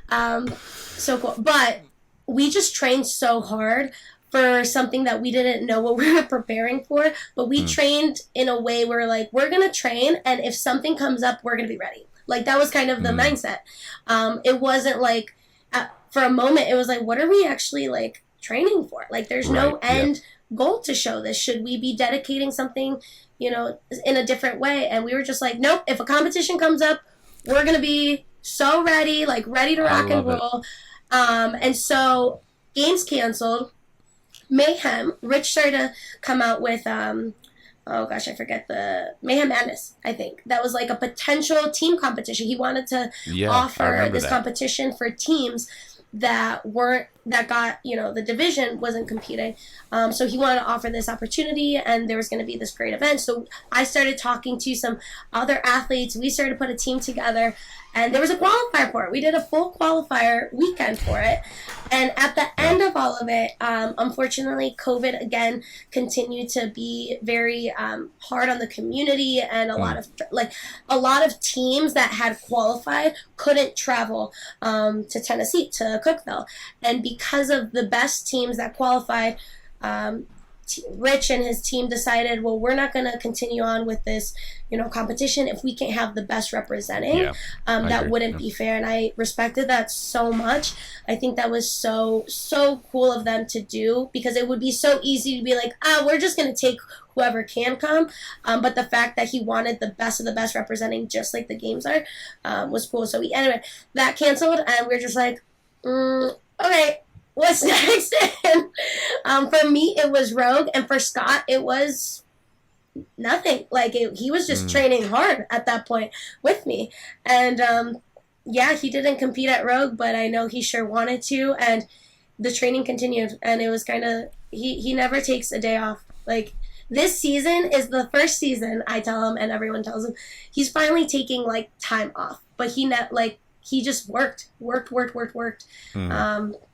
So cool. But we just trained so hard for something that we didn't know what we were preparing for. But we trained in a way where, like, we're going to train, and if something comes up, we're going to be ready. Like, that was kind of the mindset. It wasn't like, for a moment, it was like, what are we actually, like, training for? Like, there's no end goal to show this. Should we be dedicating something, you know, in a different way? And we were just like, nope, if a competition comes up, we're going to be so ready, like, ready to rock and roll. And so, games canceled. Mayhem, Rich started to come out with, oh gosh, I forget the Mayhem Madness, I think. That was like a potential team competition. He wanted to offer this competition for teams that got, you know, the division wasn't competing. So he wanted to offer this opportunity, and there was going to be this great event. So I started talking to some other athletes. We started to put a team together, and there was a qualifier for it. We did a full qualifier weekend for it. And at the end of all of it, unfortunately, COVID again continued to be very hard on the community, and a lot of teams that had qualified couldn't travel to Tennessee, to Cookeville. And because of the best teams that qualified, Rich and his team decided, well, we're not going to continue on with this, you know, competition if we can't have the best representing. That wouldn't be fair, and I respected that so much. I think that was so cool of them to do, because it would be so easy to be like, we're just going to take whoever can come. But the fact that he wanted the best of the best representing, just like the games are, was cool. So anyway, that canceled, and we're just like, okay, what's next? And for me, it was Rogue, and for Scott, it was nothing. Like, he was just training hard at that point with me. And he didn't compete at Rogue, but I know he sure wanted to, and the training continued. And it was kind of, he never takes a day off. Like, this season is the first season, I tell him, and everyone tells him, he's finally taking, like, time off. But he just worked.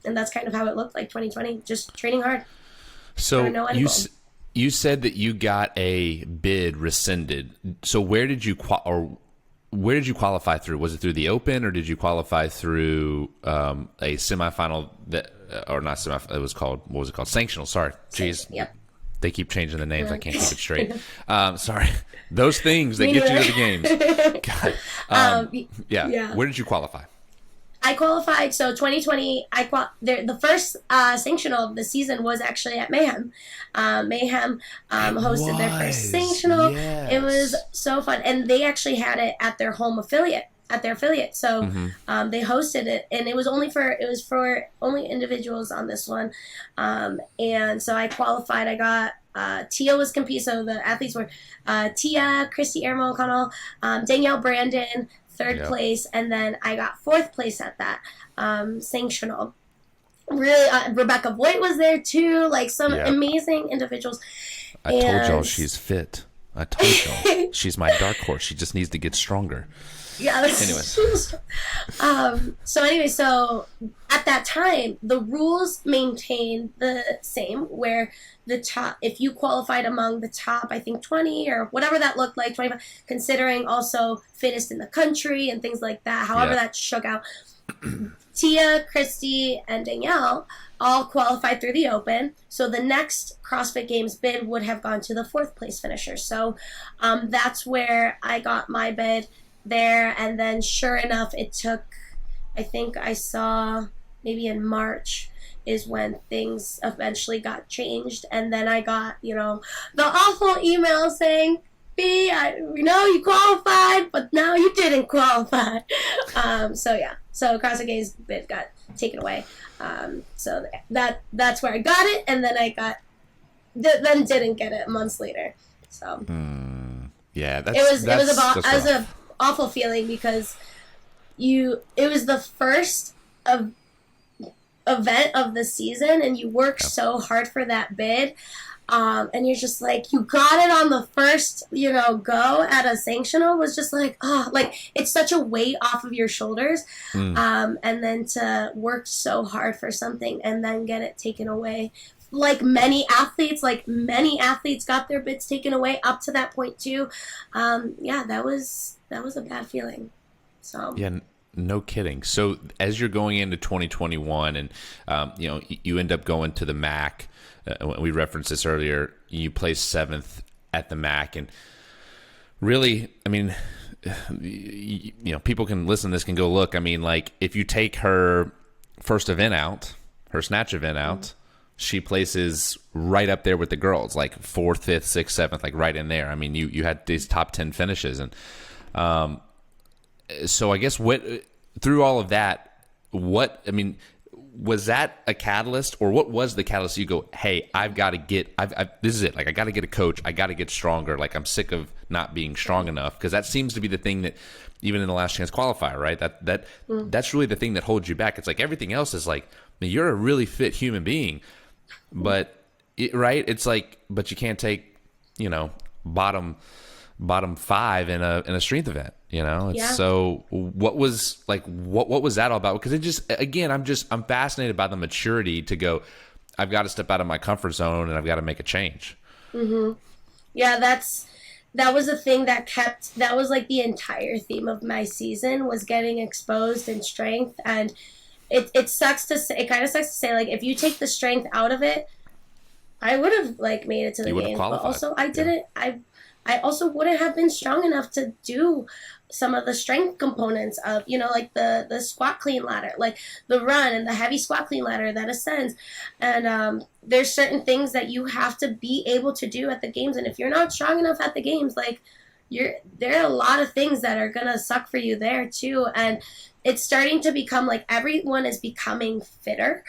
And that's kind of how it looked like 2020, just training hard. So you said that you got a bid rescinded. So where did you qualify through? Was it through the Open, or did you qualify through a semifinal or not semifinal? It was called, what was it called? Sanctional. Sorry. Jeez. Yep. They keep changing the names. I can't keep it straight. Sorry. Those things that get you to the games. God. Where did you qualify? I qualified, so 2020, the first sanctional of the season was actually at Mayhem. Mayhem hosted their first sanctional. Yes. It was so fun, and they actually had it at their home affiliate, So they hosted it, and it was for only individuals on this one. And so I qualified. I got Tia was competing, so the athletes were Tia, Christy Airmo O'Connell, Danielle Brandon, third place, and then I got fourth place at that sanctional. really, Rebecca Voigt was there too, like some Yep. amazing individuals. I told y'all she's fit. I told y'all she's my dark horse. She just needs to get stronger. Yeah. Anyways. So at that time, the rules maintained the same, where the top, if you qualified among the top, I think 20 or whatever that looked like, 25, considering also fittest in the country and things like that, however that shook out. Tia, Christy, and Danielle all qualified through the Open. So the next CrossFit Games bid would have gone to the 4th place finisher. So that's where I got my bid there. And then sure enough, it took, I think I saw maybe in March is when things eventually got changed. And then I got, the awful email saying, Fee, we know you qualified, but now you didn't qualify. So CrossFit Games bid got taken away. So that's where I got it, and then then didn't get it months later. So yeah, it was an awful feeling, because it was the first event of the season, and you worked so hard for that bid. And you're just like, you got it on the first, go at a sanctional, was just like, it's such a weight off of your shoulders. And then to work so hard for something and then get it taken away. Like many athletes got their bids taken away up to that point too. That was a bad feeling. So yeah. No kidding. So as you're going into 2021 and, you end up going to the MACC, we referenced this earlier, you placed 7th at the MACC. And really, I mean, people can listen to this, can go look. I mean, like, if you take her first event out, her snatch event out, she places right up there with the girls, like 4th, 5th, 6th, 7th, like right in there. I mean, you had these top 10 finishes. And so I guess through all of that, was that a catalyst, or what was the catalyst? You go, hey, I've got to this is it. Like, I got to get a coach. I got to get stronger. Like, I'm sick of not being strong enough, because that seems to be the thing that, even in the last chance qualifier, right? That's really the thing that holds you back. It's like everything else is like, you're a really fit human being, but right? It's like, but you can't take, bottom 5 in a strength event. So what was that all about? Because it just, again, I'm fascinated by the maturity to go, I've got to step out of my comfort zone and I've got to make a change. Mm-hmm. Yeah, that was a thing that was like the entire theme of my season, was getting exposed in strength. And it sucks to say, it kind of sucks to say, like, if you take the strength out of it, I would have like made it to the game, but also I didn't. I also wouldn't have been strong enough to do some of the strength components of, like the squat clean ladder, like the run and the heavy squat clean ladder that ascends. And there's certain things that you have to be able to do at the games. And if you're not strong enough at the games, like, there are a lot of things that are going to suck for you there too. And it's starting to become like everyone is becoming fitter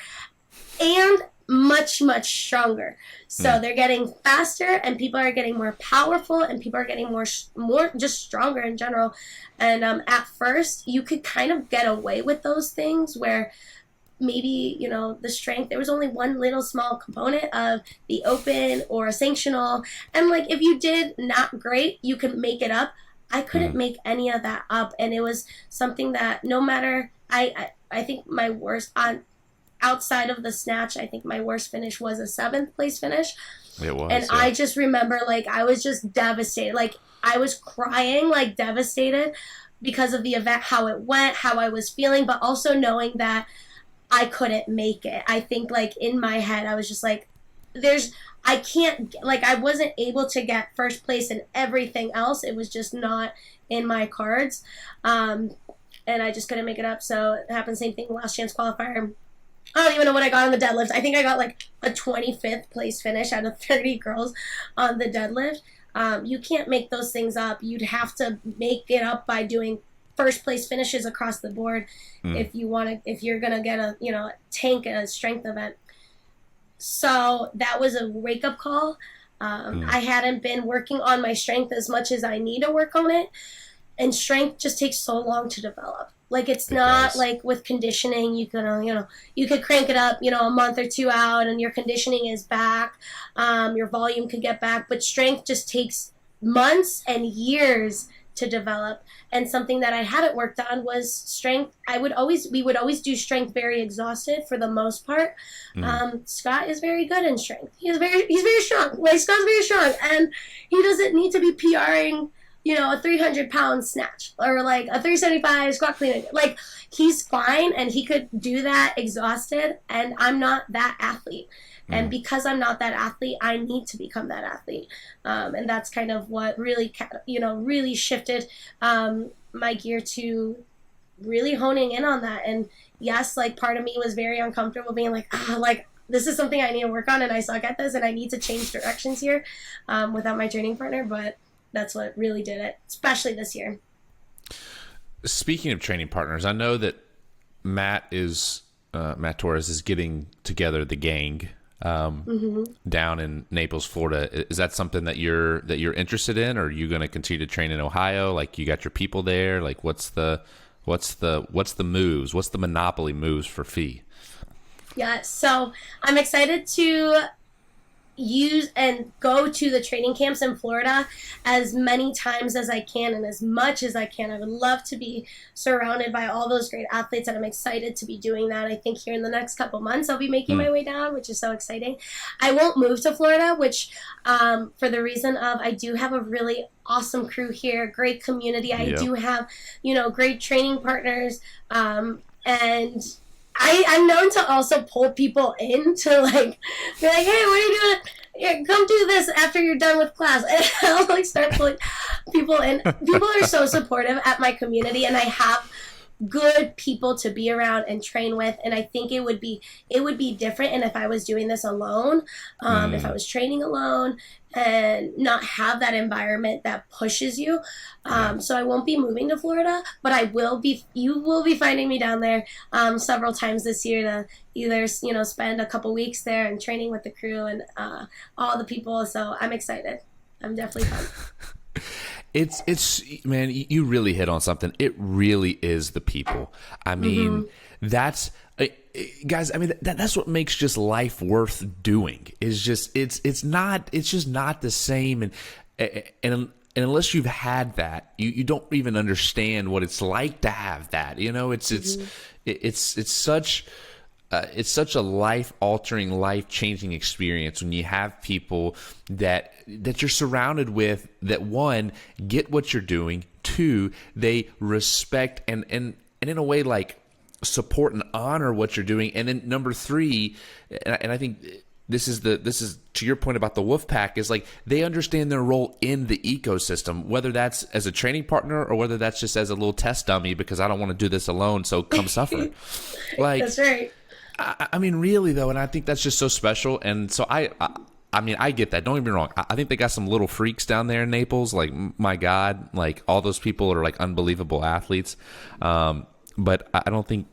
and much, much stronger. So they're getting faster, and people are getting more powerful, and people are getting more just stronger in general. And at first, you could kind of get away with those things where maybe, the strength, there was only one little small component of the Open or a sanctional. And like, if you did not great, you could make it up. I couldn't make any of that up. And it was something that no matter, I think my worst outside of the snatch, I think my worst finish was a 7th place finish. It was. And I just remember, like, I was just devastated. Like, I was crying, like, devastated because of the event, how it went, how I was feeling, but also knowing that I couldn't make it. I think, like, in my head, I was just like, I wasn't able to get first place in everything else. It was just not in my cards. And I just couldn't make it up. So it happened, same thing, last chance qualifier. I don't even know what I got on the deadlift. I think I got like a 25th place finish out of 30 girls on the deadlift. You can't make those things up. You'd have to make it up by doing first place finishes across the board if you're gonna get a tank a strength event. So that was a wake up call. I hadn't been working on my strength as much as I need to work on it. And strength just takes so long to develop. Like, it's It not does. like with conditioning, you can, you could crank it up, a month or two out and your conditioning is back. Your volume could get back, but strength just takes months and years to develop. And something that I hadn't worked on was strength. We would always do strength very exhausted for the most part. Scott is very good in strength. He's very strong. Like, Scott's very strong, and he doesn't need to be PRing, a 300-pound snatch or like a 375 squat clean. Like, he's fine and he could do that exhausted, and I'm not that athlete. And because I'm not that athlete, I need to become that athlete. And that's kind of what really, really shifted my gear to really honing in on that. And yes, like, part of me was very uncomfortable being like, this is something I need to work on and I suck at this and I need to change directions here without my training partner. But that's what really did it, especially this year. Speaking of training partners, I know that Matt Torres is getting together the gang down in Naples, Florida. Is that something that you're interested in, or are you going to continue to train in Ohio? Like, you got your people there. Like, what's the moves? What's the monopoly moves for Fee? Yeah, so I'm excited to use and go to the training camps in Florida as many times as I can and as much as I can. I would love to be surrounded by all those great athletes, and I'm excited to be doing that. I think here in the next couple months I'll be making my way down, which is so exciting. I won't move to Florida, which for the reason of I do have a really awesome crew here, great community. I do have, great training partners, and I'm known to also pull people in to, like, be like, hey, what are you doing? Here, come do this after you're done with class. And I'll, like, start pulling people in. People are so supportive at my community, and I have good people to be around and train with. And I think it would be different. And if I was doing this alone, if I was training alone and not have that environment that pushes you. So I won't be moving to Florida, but you will be finding me down there several times this year to either, spend a couple weeks there and training with the crew and all the people. So I'm excited. I'm definitely pumped. It's man, you really hit on something. It really is the people. I mean, that's guys. I mean, that's what makes just life worth doing. Is just it's just not the same. And unless you've had that, you don't even understand what it's like to have that. It's such a life-altering, life-changing experience when you have people that you're surrounded with that, one, get what you're doing, two, they respect and in a way, like, support and honor what you're doing, and then number three, and I think this is to your point about the wolf pack, is like they understand their role in the ecosystem, whether that's as a training partner or whether that's just as a little test dummy because I don't want to do this alone, so come suffer. Like, that's right. I mean, really, though, and I think that's just so special. And so I mean, I get that. Don't get me wrong. I think they got some little freaks down there in Naples. Like, my God, like, all those people are, like, unbelievable athletes. But I don't think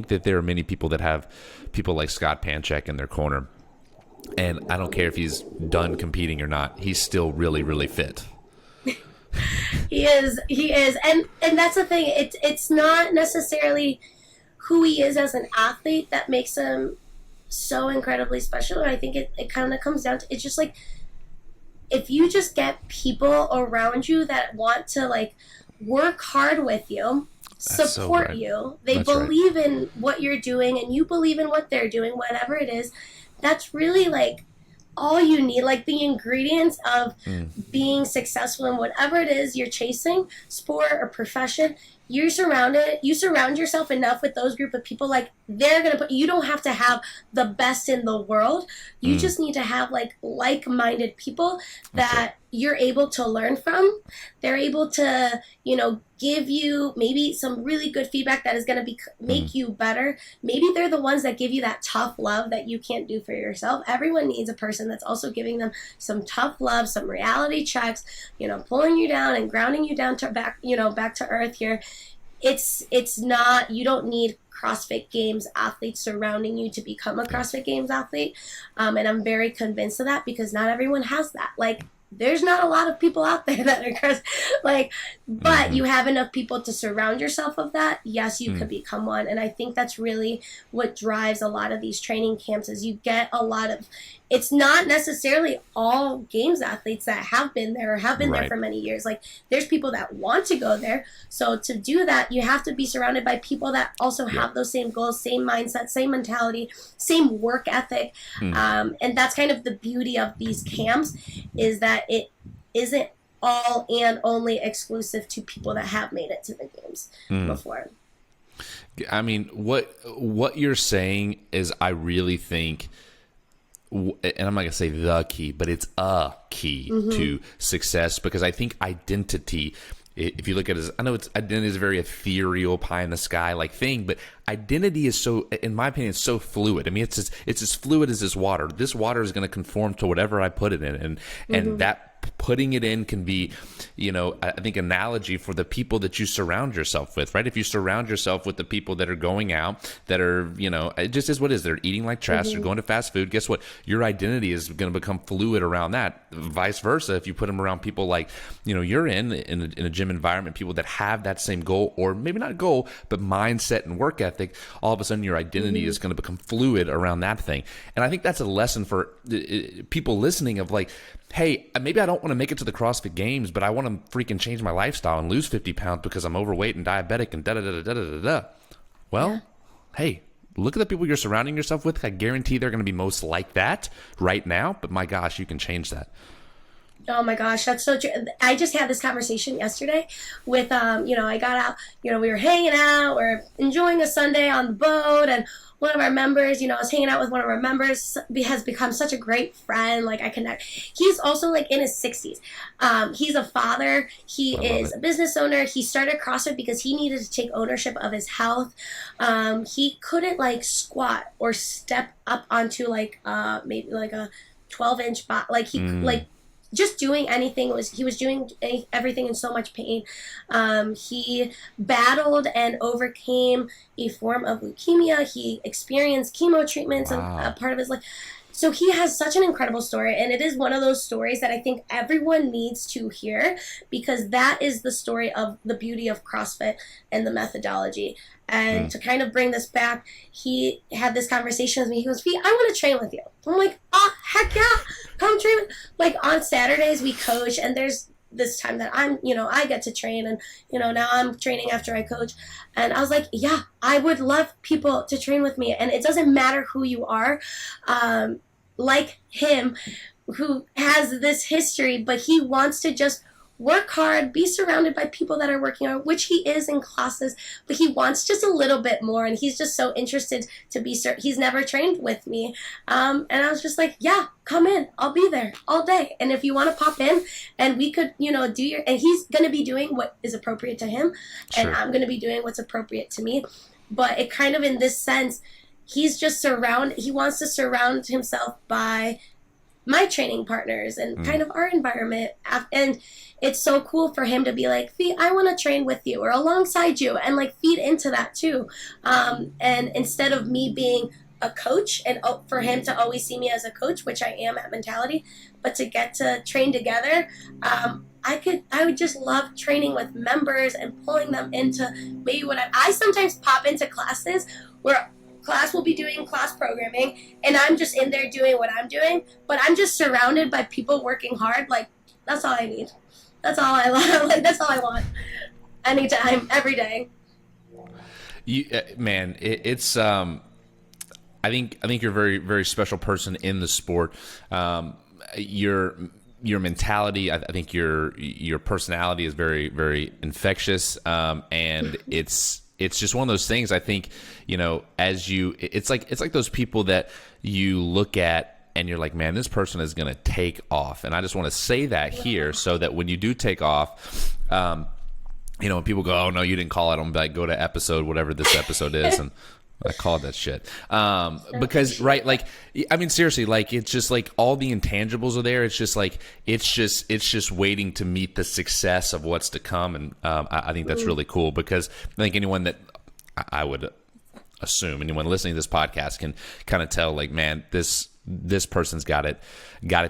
that there are many people that have people like Scott Panchik in their corner. And I don't care if he's done competing or not. He's still really, really fit. He is. And that's the thing. It's not necessarily who he is as an athlete that makes him so incredibly special. I think it kind of comes down to, it's just like, if you just get people around you that want to, like, work hard with you, support you, they believe in what you're doing and you believe in what they're doing, whatever it is, that's really, like, all you need. Like, the ingredients of being successful in whatever it is you're chasing, sport or profession. You surround yourself enough with those group of people, like, they're going to you don't have to have the best in the world. You just need to have, like-minded people that you're able to learn from. They're able to, give you maybe some really good feedback that is going to make you better. Maybe they're the ones that give you that tough love that you can't do for yourself. Everyone needs a person that's also giving them some tough love, some reality checks, pulling you down and grounding you down to back to earth here. It's not, you don't need CrossFit Games athletes surrounding you to become a CrossFit Games athlete. And I'm very convinced of that because not everyone has that. Like, there's not a lot of people out there that are like, but you have enough people to surround yourself of that. Yes, you could become one. And I think that's really what drives a lot of these training camps is you get a lot of, it's not necessarily all games athletes that have been there or have been there for many years. Like there's people that want to go there. So to do that, you have to be surrounded by people that also have those same goals, same mindset, same mentality, same work ethic. And that's kind of the beauty of these camps is that it isn't all and only exclusive to people that have made it to the games before. I mean, what you're saying is I really think, and I'm not going to say the key, but it's a key to success, because I think identity, if you look at it, I know identity is a very ethereal, pie in the sky like thing, but identity is so, in my opinion, it's so fluid. I mean, it's as fluid as this water. This water is going to conform to whatever I put it in, and that putting it in can be, I think analogy for the people that you surround yourself with, right? If you surround yourself with the people that are going out, that are, it just is what it is. They're eating like trash. They're going to fast food. Guess what? Your identity is going to become fluid around that. Vice versa. If you put them around people like, you're in a gym environment, people that have that same goal, or maybe not goal, but mindset and work ethic, all of a sudden your identity is going to become fluid around that thing. And I think that's a lesson for people listening of like, hey, maybe I don't want to make it to the CrossFit Games, but I want to freaking change my lifestyle and lose 50 pounds because I'm overweight and diabetic and da-da-da-da-da-da-da. Well, hey, look at the people you're surrounding yourself with. I guarantee they're going to be most like that right now, but my gosh, you can change that. Oh my gosh, that's so true. I just had this conversation yesterday with, I got out, we were hanging out, we're enjoying a Sunday on the boat, and one of our members, I was hanging out with one of our members, has become such a great friend. Like I connect. He's also like in his 60s. He's a father. He is a business owner. He started CrossFit because he needed to take ownership of his health. He couldn't like squat or step up onto like maybe like a 12-inch box. Like he like just doing anything he was doing everything in so much pain. He battled and overcame a form of leukemia. He experienced chemo treatments and a part of his life. So he has such an incredible story, and it is one of those stories that I think everyone needs to hear, because that is the story of the beauty of CrossFit and the methodology. And to kind of bring this back, he had this conversation with me. He goes, Fee, I want to train with you. I'm like, oh, heck yeah, come train. Like on Saturdays we coach, and there's this time that I'm, I get to train, and, now I'm training after I coach. And I was like, yeah, I would love people to train with me. And it doesn't matter who you are, like him, who has this history, but he wants to just work hard, be surrounded by people that are working hard, which he is in classes, but he wants just a little bit more, and he's just so interested to be he's never trained with me. And I was just like, yeah, come in, I'll be there all day. And if you want to pop in and we could, do your, and he's going to be doing what is appropriate to him, and I'm going to be doing what's appropriate to me. But it kind of, in this sense, he's just he wants to surround himself by my training partners and kind of our environment. And it's so cool for him to be like, Fee, I want to train with you or alongside you, and like feed into that too. And instead of me being a coach, and for him to always see me as a coach, which I am at Mentality, but to get to train together, I would just love training with members and pulling them into maybe what I sometimes pop into classes where class will be doing class programming, and I'm just in there doing what I'm doing, but I'm just surrounded by people working hard. Like, that's all I need. That's all I love. Like, that's all I want. Anytime, every day. It's I think you're a very, very special person in the sport. Your mentality, I think your personality is very, very infectious, and it's just one of those things. I think, it's like those people that you look at and you're like, man, this person is going to take off. And I just want to say that here, so that when you do take off, when people go, oh no, you didn't call it, I'm like, go to episode, whatever this episode is. And I called that shit. Because, right, like, I mean, seriously, like, it's just like all the intangibles are there. It's just like, it's just waiting to meet the success of what's to come. And I think that's really cool, because I think anyone that I would assume anyone listening to this podcast can kind of tell, like, man, this this person's got it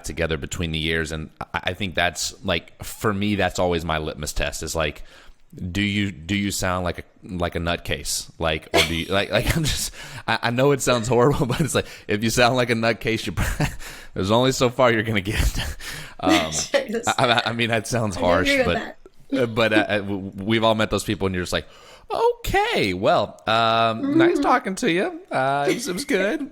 together between the years. And I think that's like, for me, that's always my litmus test is like, do you sound like a nutcase? Like, or do you like I'm just, I know it sounds horrible, but it's like, if you sound like a nutcase, there's only so far you're going to get. I mean, that sounds harsh, but we've all met those people and you're just like, okay, well, nice talking to you. It was good.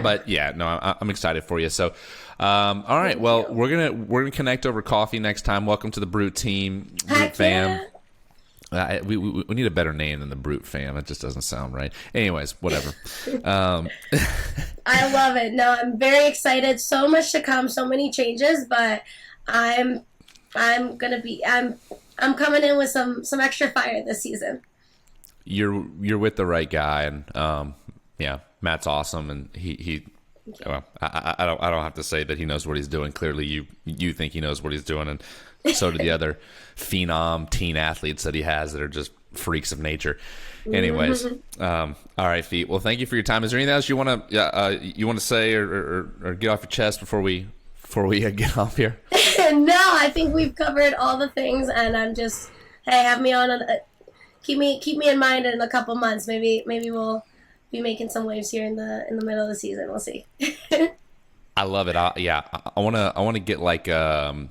But yeah, no, I'm excited for you. So, all right, well, we're gonna connect over coffee next time. Welcome to the Brute team, Brute fam. We need a better name than the Brute fam. It just doesn't sound right. Anyways, whatever. I love it. No, I'm very excited. So much to come. So many changes, but I'm coming in with some extra fire this season. You're with the right guy, and yeah, Matt's awesome, and he well, I don't have to say that he knows what he's doing. Clearly, you think he knows what he's doing, and so do the other phenom teen athletes that he has that are just freaks of nature. Anyways, all right, Fee. Well, thank you for your time. Is there anything else you want to say or get off your chest before we get off here? No, I think we've covered all the things, and I'm just, hey, have me on. Keep me in mind in a couple months. Maybe we'll be making some waves here in the middle of the season. We'll see. I love it. I want to get like a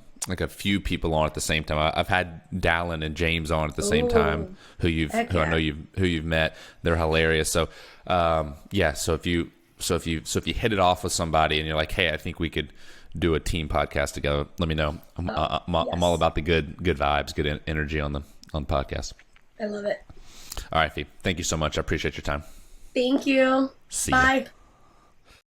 few people on at the same time. I've had Dallin and James on at the same time, who I know you've met. They're hilarious. So yeah. So if you hit it off with somebody and you're like, hey, I think we could do a team podcast together, let me know. I'm all about the good vibes, good energy on the podcast. I love it. All right, Fee. Thank you so much. I appreciate your time. Thank you. See Bye. Ya.